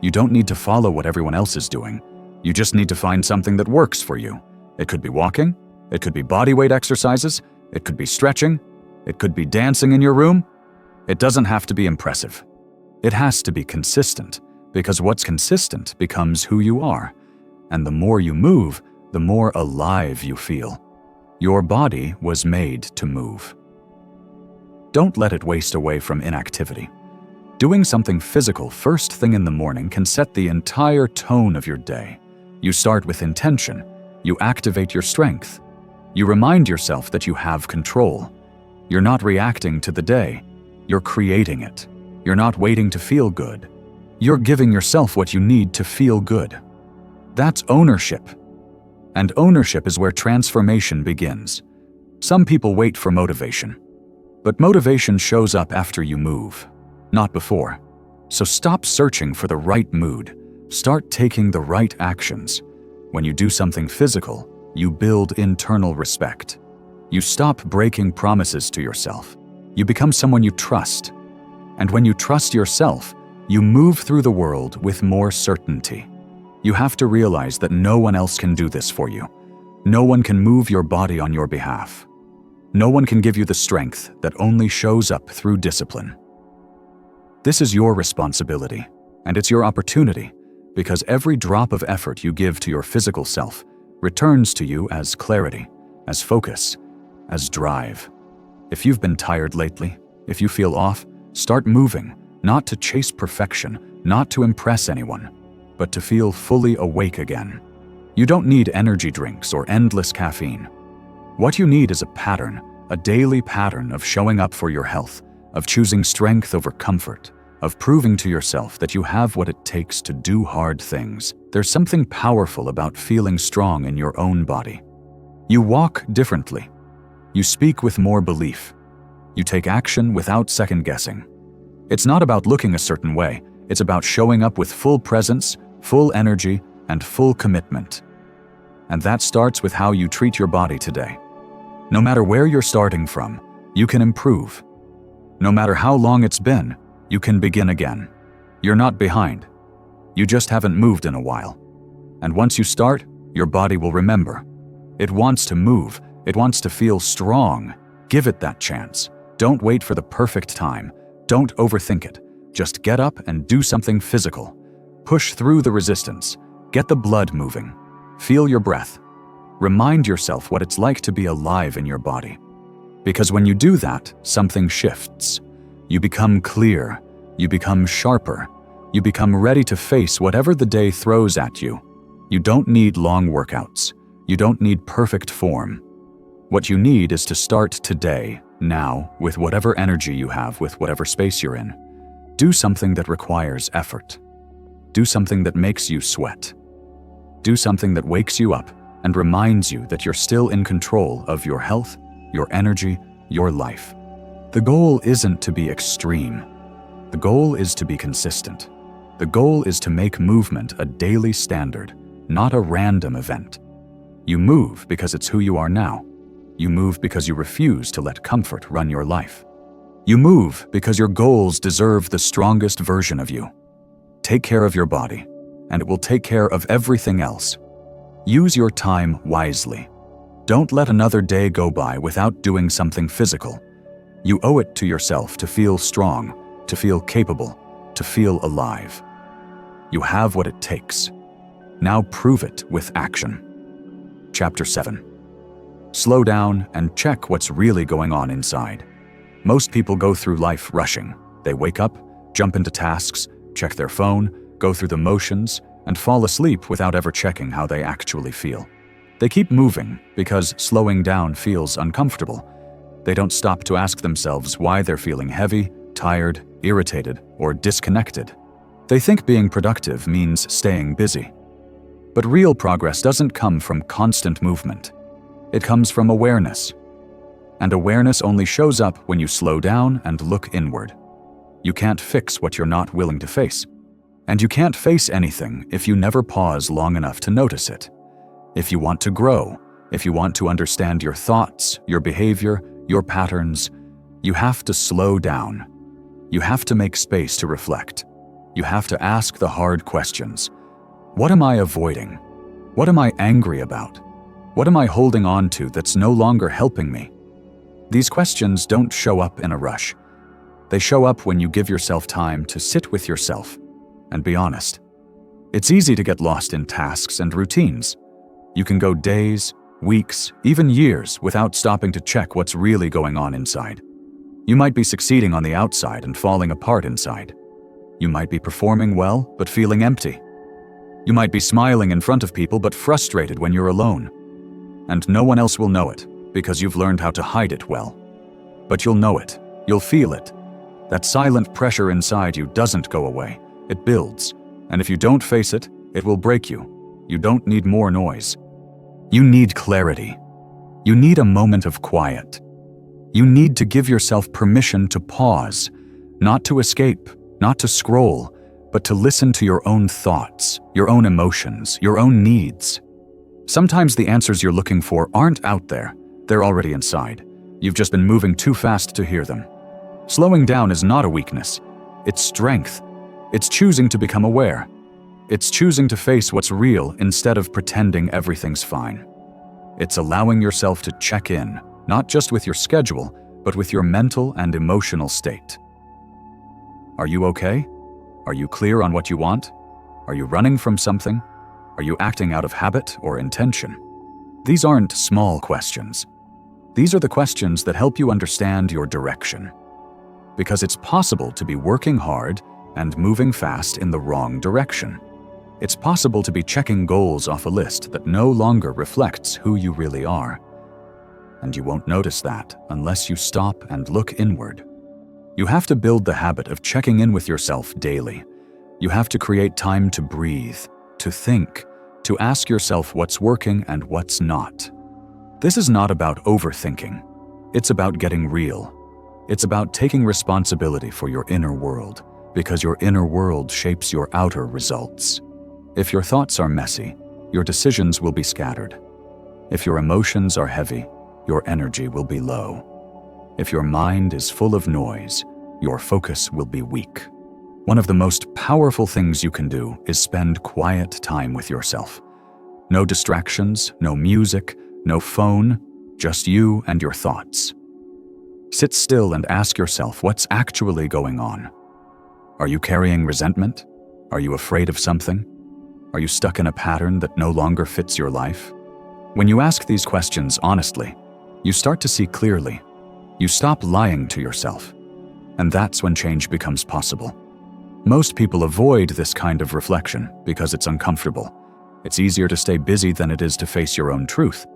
You don't need to follow what everyone else is doing. You just need to find something that works for you. It could be walking. It could be bodyweight exercises. It could be stretching. It could be dancing in your room. It doesn't have to be impressive. It has to be consistent, because what's consistent becomes who you are. And the more you move, the more alive you feel. Your body was made to move. Don't let it waste away from inactivity. Doing something physical first thing in the morning can set the entire tone of your day. You start with intention. You activate your strength. You remind yourself that you have control. You're not reacting to the day. You're creating it. You're not waiting to feel good. You're giving yourself what you need to feel good. That's ownership. And ownership is where transformation begins. Some people wait for motivation. But motivation shows up after you move, not before. So stop searching for the right mood. Start taking the right actions. When you do something physical, you build internal respect. You stop breaking promises to yourself. You become someone you trust. And when you trust yourself, you move through the world with more certainty. You have to realize that no one else can do this for you. No one can move your body on your behalf. No one can give you the strength that only shows up through discipline. This is your responsibility, and it's your opportunity, because every drop of effort you give to your physical self returns to you as clarity, as focus, as drive. If you've been tired lately, if you feel off, start moving, not to chase perfection, not to impress anyone, but to feel fully awake again. You don't need energy drinks or endless caffeine. What you need is a pattern, a daily pattern of showing up for your health, of choosing strength over comfort, of proving to yourself that you have what it takes to do hard things. There's something powerful about feeling strong in your own body. You walk differently. You speak with more belief. You take action without second-guessing. It's not about looking a certain way. It's about showing up with full presence, full energy, and full commitment. And that starts with how you treat your body today. No matter where you're starting from, you can improve. No matter how long it's been, you can begin again. You're not behind. You just haven't moved in a while. And once you start, your body will remember. It wants to move. It wants to feel strong. Give it that chance. Don't wait for the perfect time. Don't overthink it. Just get up and do something physical. Push through the resistance. Get the blood moving. Feel your breath. Remind yourself what it's like to be alive in your body. Because when you do that, something shifts. You become clear. You become sharper. You become ready to face whatever the day throws at you. You don't need long workouts. You don't need perfect form. What you need is to start today, now, with whatever energy you have, with whatever space you're in. Do something that requires effort. Do something that makes you sweat. Do something that wakes you up and reminds you that you're still in control of your health, your energy, your life. The goal isn't to be extreme. The goal is to be consistent. The goal is to make movement a daily standard, not a random event. You move because it's who you are now. You move because you refuse to let comfort run your life. You move because your goals deserve the strongest version of you. Take care of your body, and it will take care of everything else. Use your time wisely. Don't let another day go by without doing something physical. You owe it to yourself to feel strong, to feel capable, to feel alive. You have what it takes. Now prove it with action. Chapter 7. Slow down and check what's really going on inside. Most people go through life rushing. They wake up, jump into tasks, check their phone, go through the motions, and fall asleep without ever checking how they actually feel. They keep moving because slowing down feels uncomfortable. They don't stop to ask themselves why they're feeling heavy, tired, irritated, or disconnected. They think being productive means staying busy. But real progress doesn't come from constant movement. It comes from awareness. And awareness only shows up when you slow down and look inward. You can't fix what you're not willing to face. And you can't face anything if you never pause long enough to notice it. If you want to grow, if you want to understand your thoughts, your behavior, your patterns, you have to slow down. You have to make space to reflect. You have to ask the hard questions. What am I avoiding? What am I angry about? What am I holding on to that's no longer helping me? These questions don't show up in a rush. They show up when you give yourself time to sit with yourself and be honest. It's easy to get lost in tasks and routines. You can go days, weeks, even years without stopping to check what's really going on inside. You might be succeeding on the outside and falling apart inside. You might be performing well, but feeling empty. You might be smiling in front of people, but frustrated when you're alone. And no one else will know it, because you've learned how to hide it well. But you'll know it. You'll feel it. That silent pressure inside you doesn't go away. It builds. And if you don't face it, it will break you. You don't need more noise. You need clarity. You need a moment of quiet. You need to give yourself permission to pause, not to escape, not to scroll, but to listen to your own thoughts, your own emotions, your own needs. Sometimes the answers you're looking for aren't out there, they're already inside. You've just been moving too fast to hear them. Slowing down is not a weakness, it's strength. It's choosing to become aware. It's choosing to face what's real instead of pretending everything's fine. It's allowing yourself to check in, not just with your schedule, but with your mental and emotional state. Are you okay? Are you clear on what you want? Are you running from something? Are you acting out of habit or intention? These aren't small questions. These are the questions that help you understand your direction. Because it's possible to be working hard and moving fast in the wrong direction. It's possible to be checking goals off a list that no longer reflects who you really are. And you won't notice that unless you stop and look inward. You have to build the habit of checking in with yourself daily. You have to create time to breathe, to think, to ask yourself what's working and what's not. This is not about overthinking. It's about getting real. It's about taking responsibility for your inner world, because your inner world shapes your outer results. If your thoughts are messy, your decisions will be scattered. If your emotions are heavy, your energy will be low. If your mind is full of noise, your focus will be weak. One of the most powerful things you can do is spend quiet time with yourself. No distractions, no music, no phone, just you and your thoughts. Sit still and ask yourself what's actually going on. Are you carrying resentment? Are you afraid of something? Are you stuck in a pattern that no longer fits your life? When you ask these questions honestly, you start to see clearly. You stop lying to yourself. And that's when change becomes possible. Most people avoid this kind of reflection because it's uncomfortable. It's easier to stay busy than it is to face your own truth.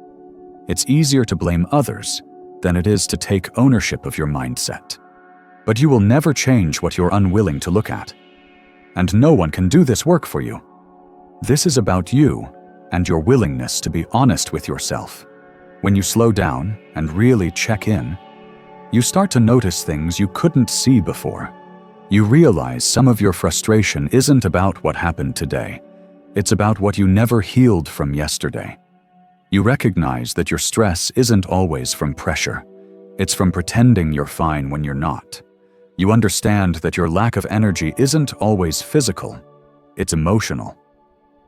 It's easier to blame others than it is to take ownership of your mindset. But you will never change what you're unwilling to look at. And no one can do this work for you. This is about you and your willingness to be honest with yourself. When you slow down and really check in, you start to notice things you couldn't see before. You realize some of your frustration isn't about what happened today. It's about what you never healed from yesterday. You recognize that your stress isn't always from pressure. It's from pretending you're fine when you're not. You understand that your lack of energy isn't always physical. It's emotional.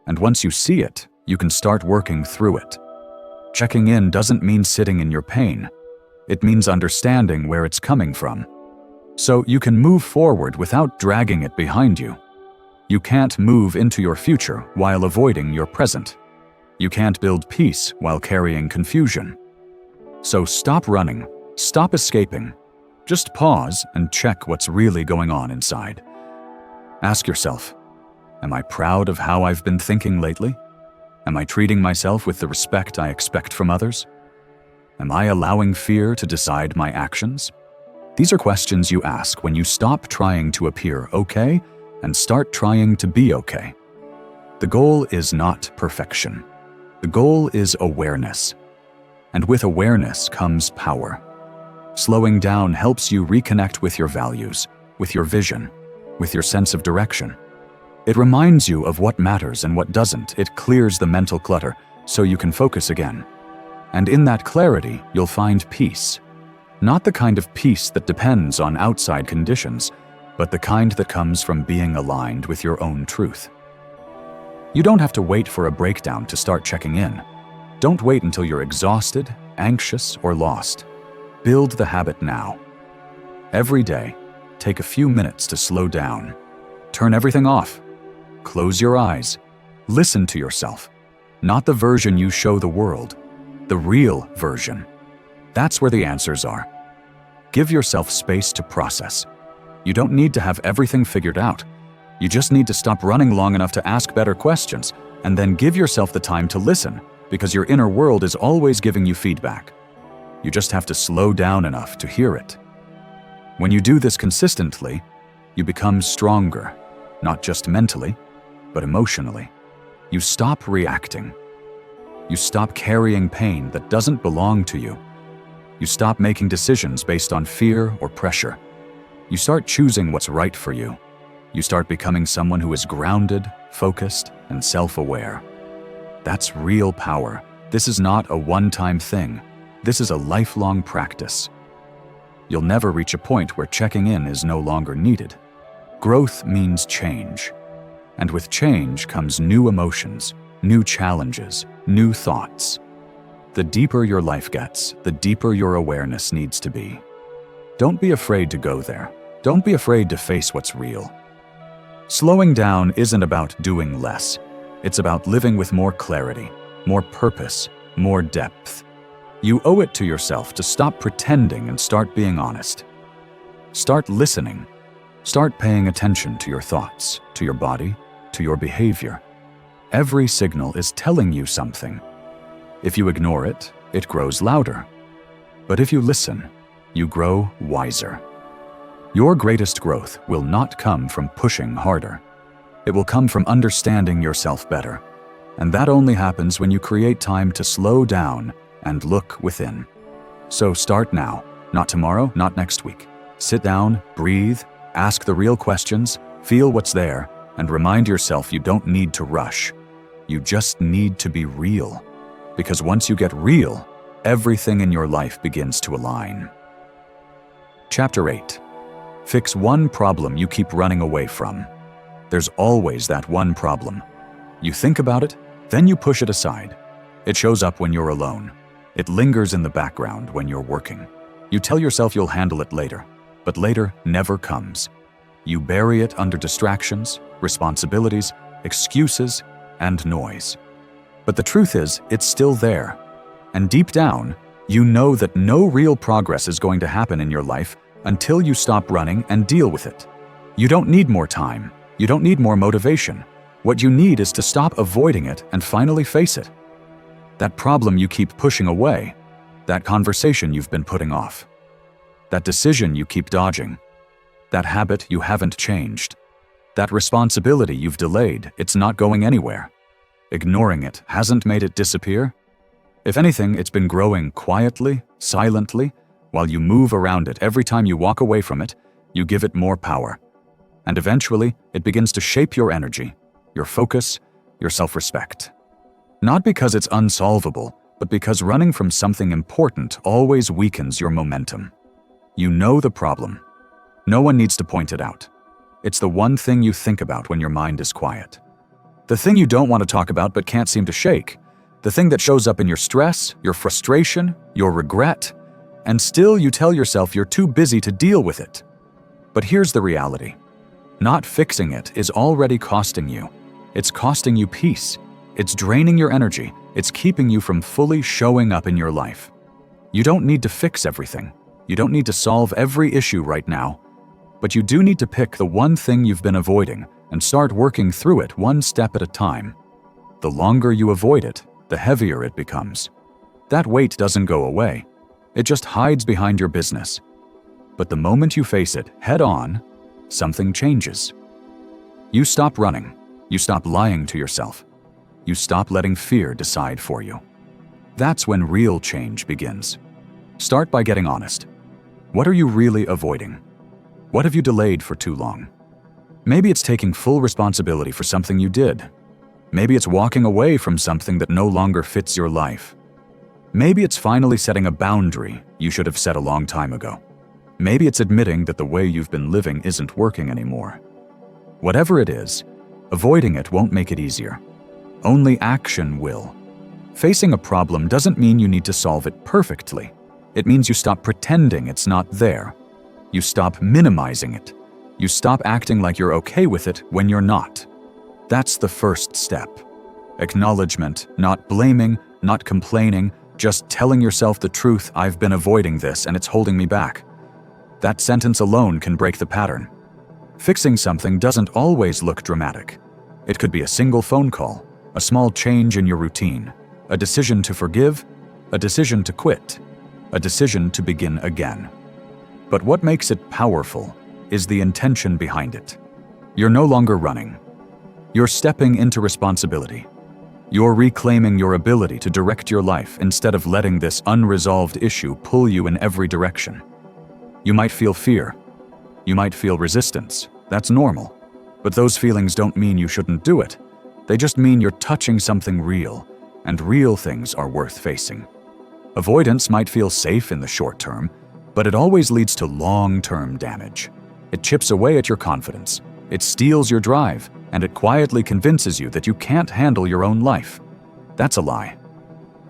And once you see it, you can start working through it. Checking in doesn't mean sitting in your pain. It means understanding where it's coming from. So you can move forward without dragging it behind you. You can't move into your future while avoiding your present. You can't build peace while carrying confusion. So stop running, stop escaping. Just pause and check what's really going on inside. Ask yourself, am I proud of how I've been thinking lately? Am I treating myself with the respect I expect from others? Am I allowing fear to decide my actions? These are questions you ask when you stop trying to appear okay and start trying to be okay. The goal is not perfection. The goal is awareness. And with awareness comes power. Slowing down helps you reconnect with your values, with your vision, with your sense of direction. It reminds you of what matters and what doesn't. It clears the mental clutter so you can focus again. And in that clarity, you'll find peace. Not the kind of peace that depends on outside conditions, but the kind that comes from being aligned with your own truth. You don't have to wait for a breakdown to start checking in. Don't wait until you're exhausted, anxious, or lost. Build the habit now. Every day, take a few minutes to slow down. Turn everything off. Close your eyes. Listen to yourself. Not the version you show the world, the real version. That's where the answers are. Give yourself space to process. You don't need to have everything figured out. You just need to stop running long enough to ask better questions, and then give yourself the time to listen, because your inner world is always giving you feedback. You just have to slow down enough to hear it. When you do this consistently, you become stronger, not just mentally, but emotionally. You stop reacting. You stop carrying pain that doesn't belong to you. You stop making decisions based on fear or pressure. You start choosing what's right for you. You start becoming someone who is grounded, focused, and self-aware. That's real power. This is not a one-time thing. This is a lifelong practice. You'll never reach a point where checking in is no longer needed. Growth means change. And with change comes new emotions, new challenges, new thoughts. The deeper your life gets, the deeper your awareness needs to be. Don't be afraid to go there. Don't be afraid to face what's real. Slowing down isn't about doing less. It's about living with more clarity, more purpose, more depth. You owe it to yourself to stop pretending and start being honest. Start listening. Start paying attention to your thoughts, to your body, to your behavior. Every signal is telling you something. If you ignore it, it grows louder. But if you listen, you grow wiser. Your greatest growth will not come from pushing harder. It will come from understanding yourself better. And that only happens when you create time to slow down and look within. So start now, not tomorrow, not next week. Sit down, breathe, ask the real questions, feel what's there, and remind yourself you don't need to rush. You just need to be real. Because once you get real, everything in your life begins to align. Chapter 8. Fix one problem you keep running away from. There's always that one problem. You think about it, then you push it aside. It shows up when you're alone. It lingers in the background when you're working. You tell yourself you'll handle it later, but later never comes. You bury it under distractions, responsibilities, excuses, and noise. But the truth is, it's still there. And deep down, you know that no real progress is going to happen in your life until you stop running and deal with it. You don't need more time. You don't need more motivation. What you need is to stop avoiding it and finally face it. That problem you keep pushing away, that conversation you've been putting off, that decision you keep dodging, that habit you haven't changed, that responsibility you've delayed, it's not going anywhere. Ignoring it hasn't made it disappear. If anything, it's been growing quietly, silently, while you move around it. Every time you walk away from it, you give it more power. And eventually, it begins to shape your energy, your focus, your self-respect. Not because it's unsolvable, but because running from something important always weakens your momentum. You know the problem. No one needs to point it out. It's the one thing you think about when your mind is quiet. The thing you don't want to talk about but can't seem to shake. The thing that shows up in your stress, your frustration, your regret, and still you tell yourself you're too busy to deal with it. But here's the reality. Not fixing it is already costing you. It's costing you peace. It's draining your energy. It's keeping you from fully showing up in your life. You don't need to fix everything. You don't need to solve every issue right now. But you do need to pick the one thing you've been avoiding and start working through it one step at a time. The longer you avoid it, the heavier it becomes. That weight doesn't go away. It just hides behind your business. But the moment you face it head on, something changes. You stop running. You stop lying to yourself. You stop letting fear decide for you. That's when real change begins. Start by getting honest. What are you really avoiding? What have you delayed for too long? Maybe it's taking full responsibility for something you did. Maybe it's walking away from something that no longer fits your life. Maybe it's finally setting a boundary you should have set a long time ago. Maybe it's admitting that the way you've been living isn't working anymore. Whatever it is, avoiding it won't make it easier. Only action will. Facing a problem doesn't mean you need to solve it perfectly. It means you stop pretending it's not there. You stop minimizing it. You stop acting like you're okay with it when you're not. That's the first step. Acknowledgement, not blaming, not complaining, just telling yourself the truth. I've been avoiding this and it's holding me back. That sentence alone can break the pattern. Fixing something doesn't always look dramatic. It could be a single phone call, a small change in your routine, a decision to forgive, a decision to quit, a decision to begin again. But what makes it powerful is the intention behind it. You're no longer running. You're stepping into responsibility. You're reclaiming your ability to direct your life instead of letting this unresolved issue pull you in every direction. You might feel fear. You might feel resistance. That's normal. But those feelings don't mean you shouldn't do it. They just mean you're touching something real, and real things are worth facing. Avoidance might feel safe in the short term, but it always leads to long-term damage. It chips away at your confidence. It steals your drive, and it quietly convinces you that you can't handle your own life. That's a lie.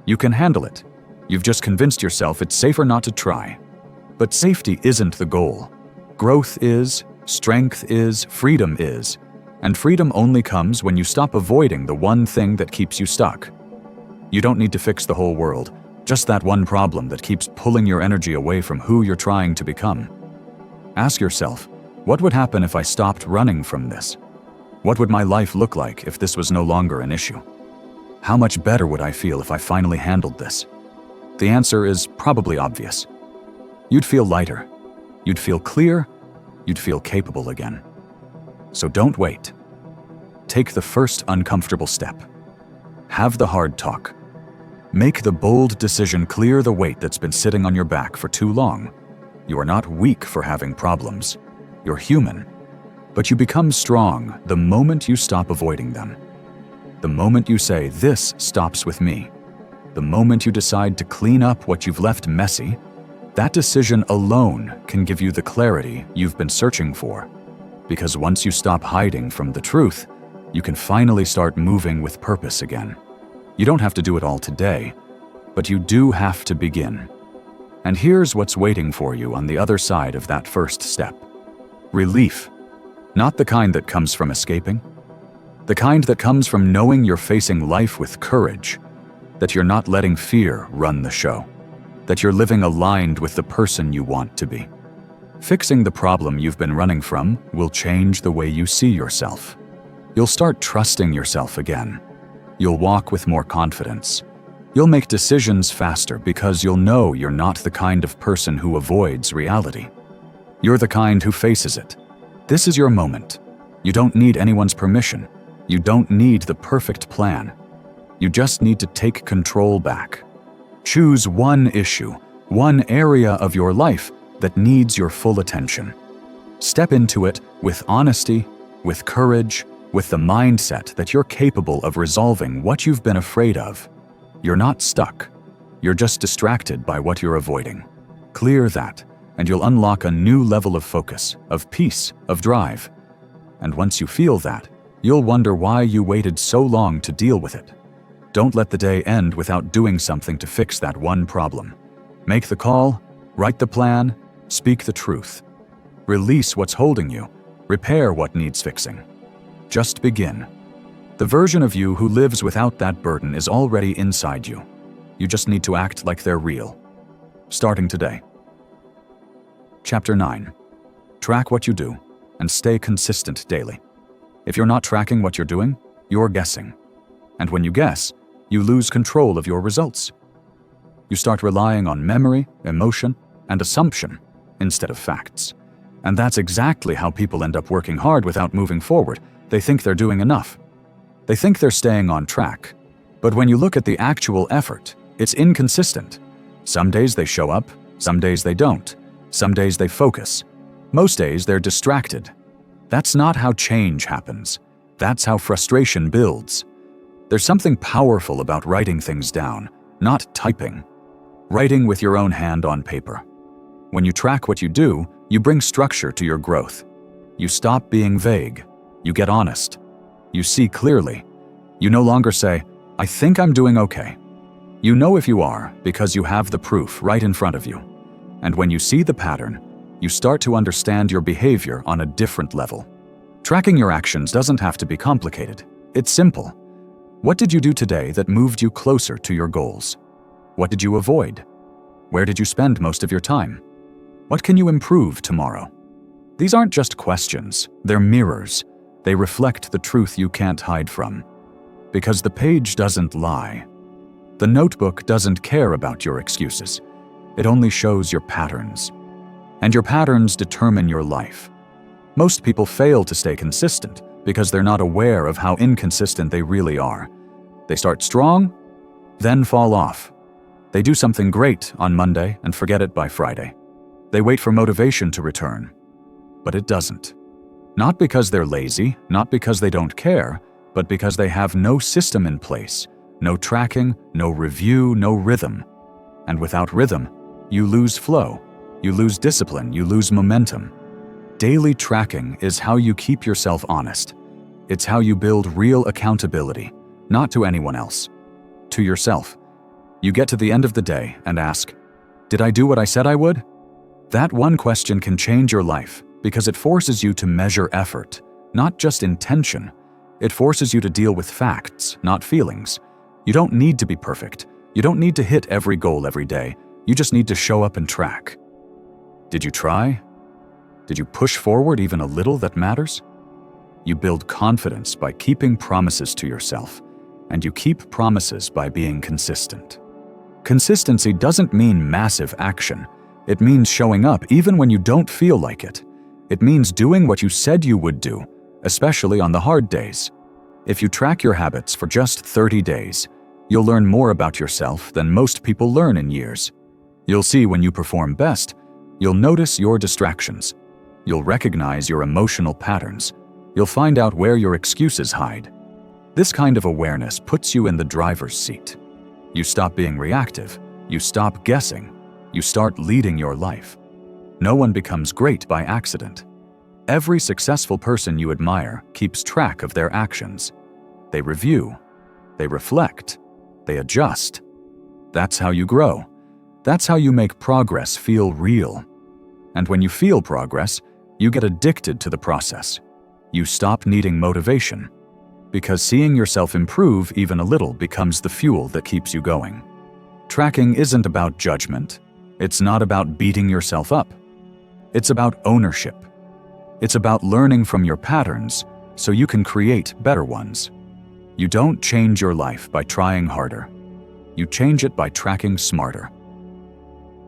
You can handle it. You've just convinced yourself it's safer not to try. But safety isn't the goal. Growth is, strength is, freedom is. And freedom only comes when you stop avoiding the one thing that keeps you stuck. You don't need to fix the whole world, just that one problem that keeps pulling your energy away from who you're trying to become. Ask yourself, what would happen if I stopped running from this? What would my life look like if this was no longer an issue? How much better would I feel if I finally handled this? The answer is probably obvious. You'd feel lighter. You'd feel clear. You'd feel capable again. So don't wait. Take the first uncomfortable step. Have the hard talk. Make the bold decision clear the weight that's been sitting on your back for too long. You are not weak for having problems. You're human. But you become strong the moment you stop avoiding them. The moment you say, "This stops with me." The moment you decide to clean up what you've left messy, that decision alone can give you the clarity you've been searching for. Because once you stop hiding from the truth, you can finally start moving with purpose again. You don't have to do it all today, but you do have to begin. And here's what's waiting for you on the other side of that first step. Relief. Not the kind that comes from escaping. The kind that comes from knowing you're facing life with courage, that you're not letting fear run the show, that you're living aligned with the person you want to be. Fixing the problem you've been running from will change the way you see yourself. You'll start trusting yourself again. You'll walk with more confidence. You'll make decisions faster because you'll know you're not the kind of person who avoids reality. You're the kind who faces it. This is your moment. You don't need anyone's permission. You don't need the perfect plan. You just need to take control back. Choose one issue, one area of your life that needs your full attention. Step into it with honesty, with courage, with the mindset that you're capable of resolving what you've been afraid of. You're not stuck. You're just distracted by what you're avoiding. Clear that, and you'll unlock a new level of focus, of peace, of drive. And once you feel that, you'll wonder why you waited so long to deal with it. Don't let the day end without doing something to fix that one problem. Make the call, write the plan, speak the truth. Release what's holding you, repair what needs fixing. Just begin. The version of you who lives without that burden is already inside you. You just need to act like they're real. Starting today. Chapter 9. Track what you do and stay consistent daily. If you're not tracking what you're doing, you're guessing. And when you guess, you lose control of your results. You start relying on memory, emotion, and assumption instead of facts. And that's exactly how people end up working hard without moving forward. They think they're doing enough. They think they're staying on track. But when you look at the actual effort, it's inconsistent. Some days they show up, some days they don't. Some days they focus. Most days they're distracted. That's not how change happens. That's how frustration builds. There's something powerful about writing things down, not typing. Writing with your own hand on paper. When you track what you do, you bring structure to your growth. You stop being vague. You get honest. You see clearly. You no longer say, "I think I'm doing okay." You know if you are because you have the proof right in front of you. And when you see the pattern, you start to understand your behavior on a different level. Tracking your actions doesn't have to be complicated. It's simple. What did you do today that moved you closer to your goals? What did you avoid? Where did you spend most of your time? What can you improve tomorrow? These aren't just questions, they're mirrors. They reflect the truth you can't hide from. Because the page doesn't lie. The notebook doesn't care about your excuses. It only shows your patterns. And your patterns determine your life. Most people fail to stay consistent because they're not aware of how inconsistent they really are. They start strong, then fall off. They do something great on Monday and forget it by Friday. They wait for motivation to return, but it doesn't. Not because they're lazy, not because they don't care, but because they have no system in place, no tracking, no review, no rhythm. And without rhythm, you lose flow, you lose discipline, you lose momentum. Daily tracking is how you keep yourself honest. It's how you build real accountability, not to anyone else, to yourself. You get to the end of the day and ask, did I do what I said I would? That one question can change your life because it forces you to measure effort, not just intention. It forces you to deal with facts, not feelings. You don't need to be perfect. You don't need to hit every goal every day. You just need to show up and track. Did you try? Did you push forward even a little that matters? You build confidence by keeping promises to yourself, and you keep promises by being consistent. Consistency doesn't mean massive action. It means showing up even when you don't feel like it. It means doing what you said you would do, especially on the hard days. If you track your habits for just 30 days, you'll learn more about yourself than most people learn in years. You'll see when you perform best. You'll notice your distractions. You'll recognize your emotional patterns. You'll find out where your excuses hide. This kind of awareness puts you in the driver's seat. You stop being reactive. You stop guessing. You start leading your life. No one becomes great by accident. Every successful person you admire keeps track of their actions. They review. They reflect. They adjust. That's how you grow. That's how you make progress feel real. And when you feel progress, you get addicted to the process. You stop needing motivation, because seeing yourself improve even a little becomes the fuel that keeps you going. Tracking isn't about judgment. It's not about beating yourself up. It's about ownership. It's about learning from your patterns so you can create better ones. You don't change your life by trying harder. You change it by tracking smarter.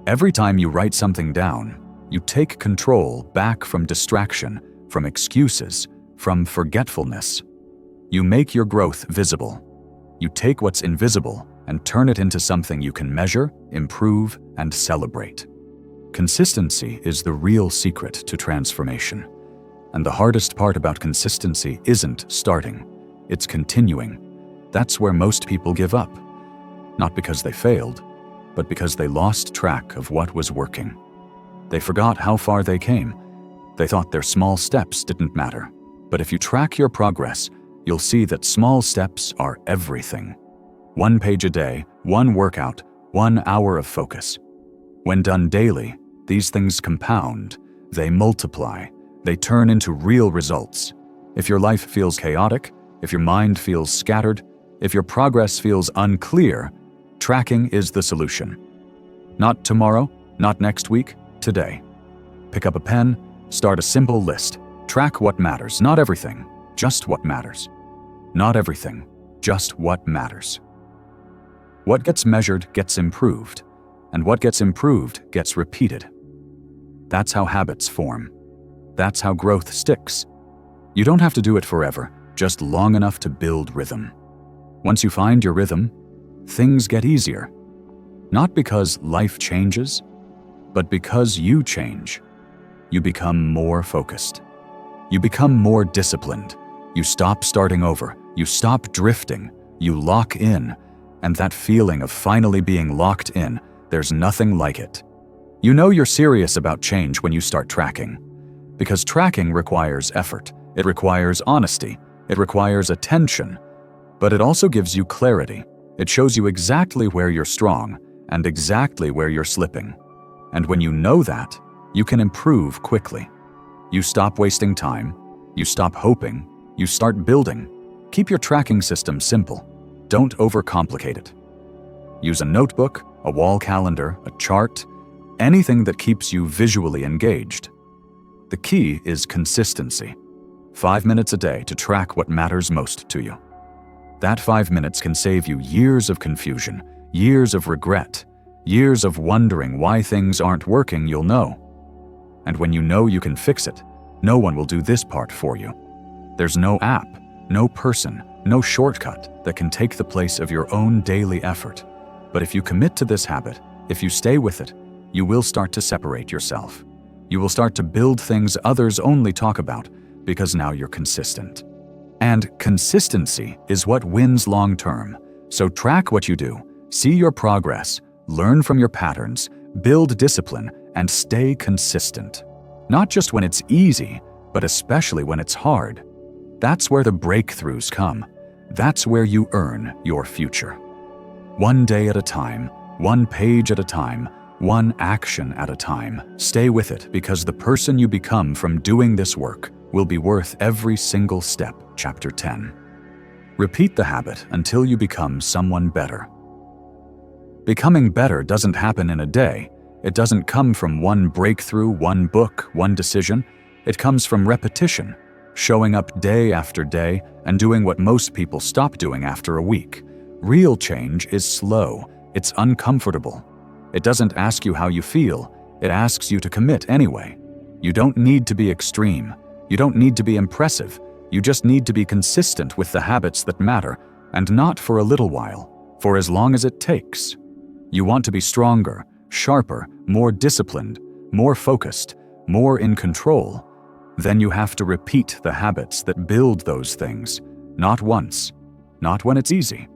Every time you write something down, you take control back from distraction, from excuses, from forgetfulness. You make your growth visible. You take what's invisible and turn it into something you can measure, improve, and celebrate. Consistency is the real secret to transformation. And the hardest part about consistency isn't starting, it's continuing. That's where most people give up. Not because they failed, but because they lost track of what was working. They forgot how far they came. They thought their small steps didn't matter. But if you track your progress, you'll see that small steps are everything. 1 page a day, 1 workout, 1 hour of focus. When done daily, these things compound, they multiply, they turn into real results. If your life feels chaotic, if your mind feels scattered, if your progress feels unclear, tracking is the solution. Not tomorrow, not next week, today. Pick up a pen, start a simple list. Track what matters, not everything, just what matters. Not everything, just what matters. What gets measured gets improved, and what gets improved gets repeated. That's how habits form. That's how growth sticks. You don't have to do it forever, just long enough to build rhythm. Once you find your rhythm, things get easier. Not because life changes, but because you change. You become more focused. You become more disciplined. You stop starting over. You stop drifting. You lock in. And that feeling of finally being locked in, there's nothing like it. You know you're serious about change when you start tracking. Because tracking requires effort. It requires honesty. It requires attention. But it also gives you clarity. It shows you exactly where you're strong and exactly where you're slipping. And when you know that, you can improve quickly. You stop wasting time. You stop hoping. You start building. Keep your tracking system simple. Don't overcomplicate it. Use a notebook, a wall calendar, a chart, anything that keeps you visually engaged. The key is consistency. 5 minutes a day to track what matters most to you. That 5 minutes can save you years of confusion, years of regret, years of wondering why things aren't working. You'll know. And when you know you can fix it, no one will do this part for you. There's no app, no person, no shortcut that can take the place of your own daily effort. But if you commit to this habit, if you stay with it, you will start to separate yourself. You will start to build things others only talk about because now you're consistent. And consistency is what wins long term. So track what you do, see your progress, learn from your patterns, build discipline, and stay consistent. Not just when it's easy, but especially when it's hard. That's where the breakthroughs come. That's where you earn your future. One day at a time, one page at a time, one action at a time. Stay with it because the person you become from doing this work will be worth every single step. Chapter 10. Repeat the habit until you become someone better. Becoming better doesn't happen in a day. It doesn't come from one breakthrough, one book, one decision. It comes from repetition, showing up day after day and doing what most people stop doing after a week. Real change is slow. It's uncomfortable. It doesn't ask you how you feel. It asks you to commit anyway. You don't need to be extreme. You don't need to be impressive. You just need to be consistent with the habits that matter, and not for a little while, for as long as it takes. You want to be stronger, sharper, more disciplined, more focused, more in control. Then you have to repeat the habits that build those things, not once, not when it's easy.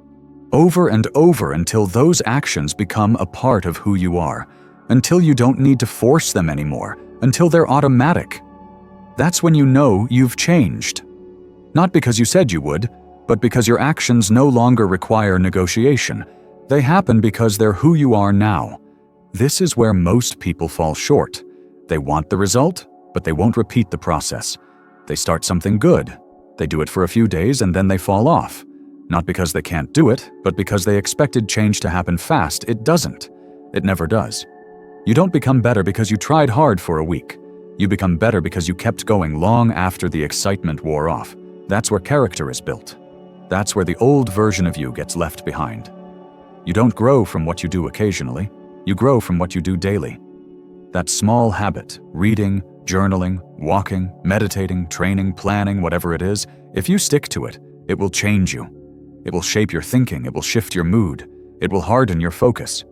Over and over until those actions become a part of who you are, until you don't need to force them anymore, until they're automatic. That's when you know you've changed. Not because you said you would, but because your actions no longer require negotiation. They happen because they're who you are now. This is where most people fall short. They want the result, but they won't repeat the process. They start something good. They do it for a few days and then they fall off. Not because they can't do it, but because they expected change to happen fast. It doesn't. It never does. You don't become better because you tried hard for a week. You become better because you kept going long after the excitement wore off. That's where character is built. That's where the old version of you gets left behind. You don't grow from what you do occasionally. You grow from what you do daily. That small habit, reading, journaling, walking, meditating, training, planning, whatever it is, if you stick to it, it will change you. It will shape your thinking, it will shift your mood, it will harden your focus.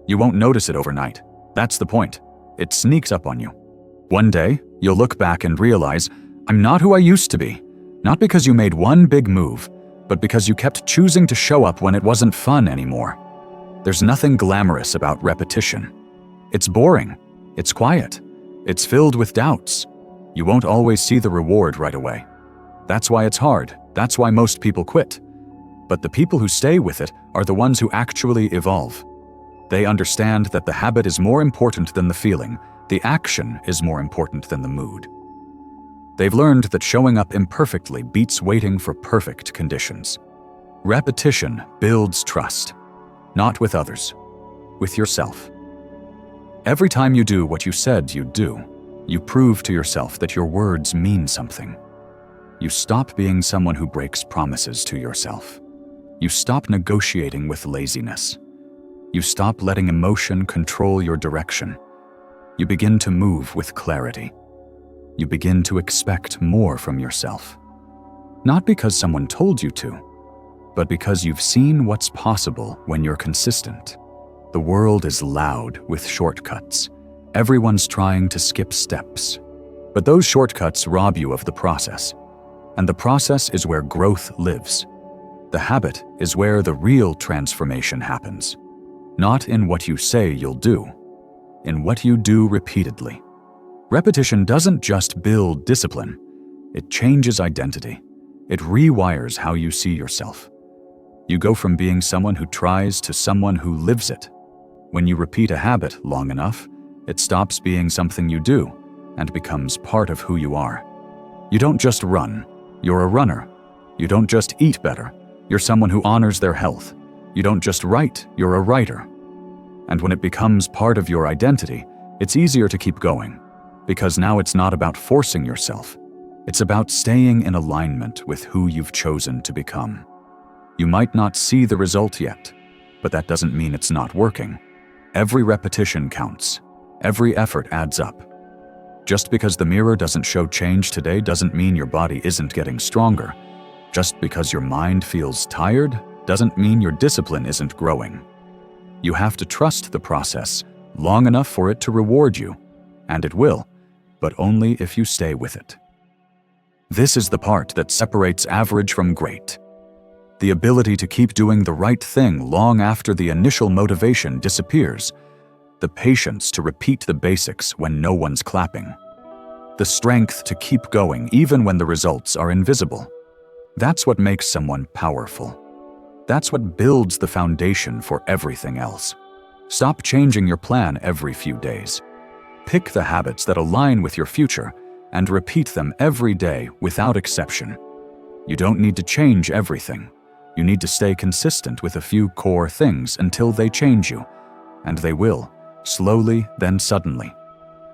You won't notice it overnight. That's the point. It sneaks up on you. One day, you'll look back and realize, I'm not who I used to be. Not because you made one big move, but because you kept choosing to show up when it wasn't fun anymore. There's nothing glamorous about repetition. It's boring. It's quiet. It's filled with doubts. You won't always see the reward right away. That's why it's hard. That's why most people quit. But the people who stay with it are the ones who actually evolve. They understand that the habit is more important than the feeling. The action is more important than the mood. They've learned that showing up imperfectly beats waiting for perfect conditions. Repetition builds trust, not with others, with yourself. Every time you do what you said you'd do, you prove to yourself that your words mean something. You stop being someone who breaks promises to yourself. You stop negotiating with laziness. You stop letting emotion control your direction. You begin to move with clarity. You begin to expect more from yourself. Not because someone told you to, but because you've seen what's possible when you're consistent. The world is loud with shortcuts. Everyone's trying to skip steps. But those shortcuts rob you of the process. And the process is where growth lives. The habit is where the real transformation happens. Not in what you say you'll do, in what you do repeatedly. Repetition doesn't just build discipline. It changes identity. It rewires how you see yourself. You go from being someone who tries to someone who lives it. When you repeat a habit long enough, it stops being something you do and becomes part of who you are. You don't just run, you're a runner. You don't just eat better, you're someone who honors their health. You don't just write, you're a writer. And when it becomes part of your identity, it's easier to keep going, because now it's not about forcing yourself. It's about staying in alignment with who you've chosen to become. You might not see the result yet, but that doesn't mean it's not working. Every repetition counts. Every effort adds up. Just because the mirror doesn't show change today doesn't mean your body isn't getting stronger. Just because your mind feels tired doesn't mean your discipline isn't growing. You have to trust the process long enough for it to reward you, and it will, but only if you stay with it. This is the part that separates average from great. The ability to keep doing the right thing long after the initial motivation disappears. The patience to repeat the basics when no one's clapping. The strength to keep going even when the results are invisible. That's what makes someone powerful. That's what builds the foundation for everything else. Stop changing your plan every few days. Pick the habits that align with your future and repeat them every day without exception. You don't need to change everything. You need to stay consistent with a few core things until they change you, and they will, slowly then suddenly.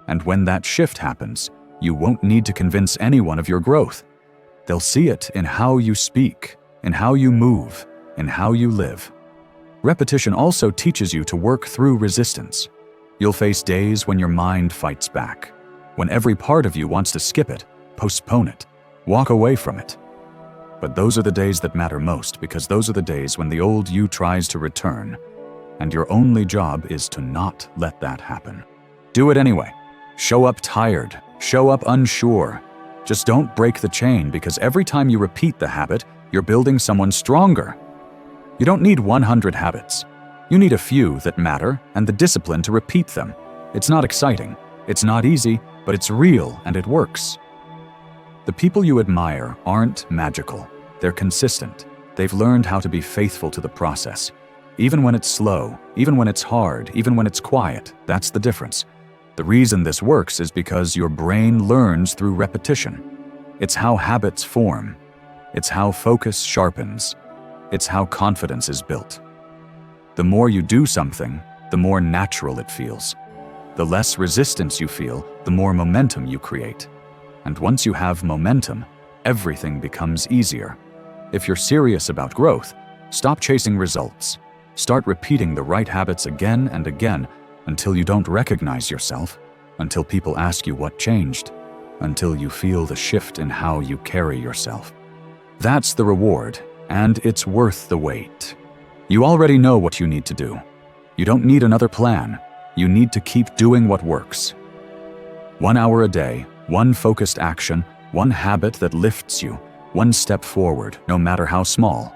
And when that shift happens, you won't need to convince anyone of your growth. They'll see it in how you speak, in how you move, in how you live. Repetition also teaches you to work through resistance. You'll face days when your mind fights back, when every part of you wants to skip it, postpone it, walk away from it. But those are the days that matter most, because those are the days when the old you tries to return, and your only job is to not let that happen. Do it anyway. Show up tired, show up unsure. Just don't break the chain, because every time you repeat the habit, you're building someone stronger. You don't need 100 habits. You need a few that matter and the discipline to repeat them. It's not exciting, it's not easy, but it's real and it works. The people you admire aren't magical. They're consistent. They've learned how to be faithful to the process. Even when it's slow, even when it's hard, even when it's quiet, that's the difference. The reason this works is because your brain learns through repetition. It's how habits form. It's how focus sharpens. It's how confidence is built. The more you do something, the more natural it feels. The less resistance you feel, the more momentum you create. And once you have momentum, everything becomes easier. If you're serious about growth, stop chasing results. Start repeating the right habits again and again until you don't recognize yourself, until people ask you what changed, until you feel the shift in how you carry yourself. That's the reward, and it's worth the wait. You already know what you need to do. You don't need another plan. You need to keep doing what works. 1 hour a day, one focused action, one habit that lifts you, one step forward, no matter how small.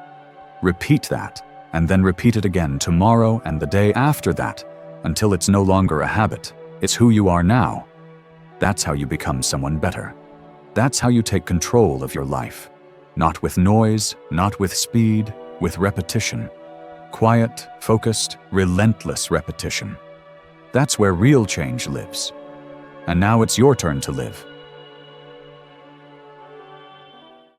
Repeat that, and then repeat it again tomorrow and the day after that, until it's no longer a habit. It's who you are now. That's how you become someone better. That's how you take control of your life. Not with noise, not with speed, with repetition. Quiet, focused, relentless repetition. That's where real change lives. And now it's your turn to live.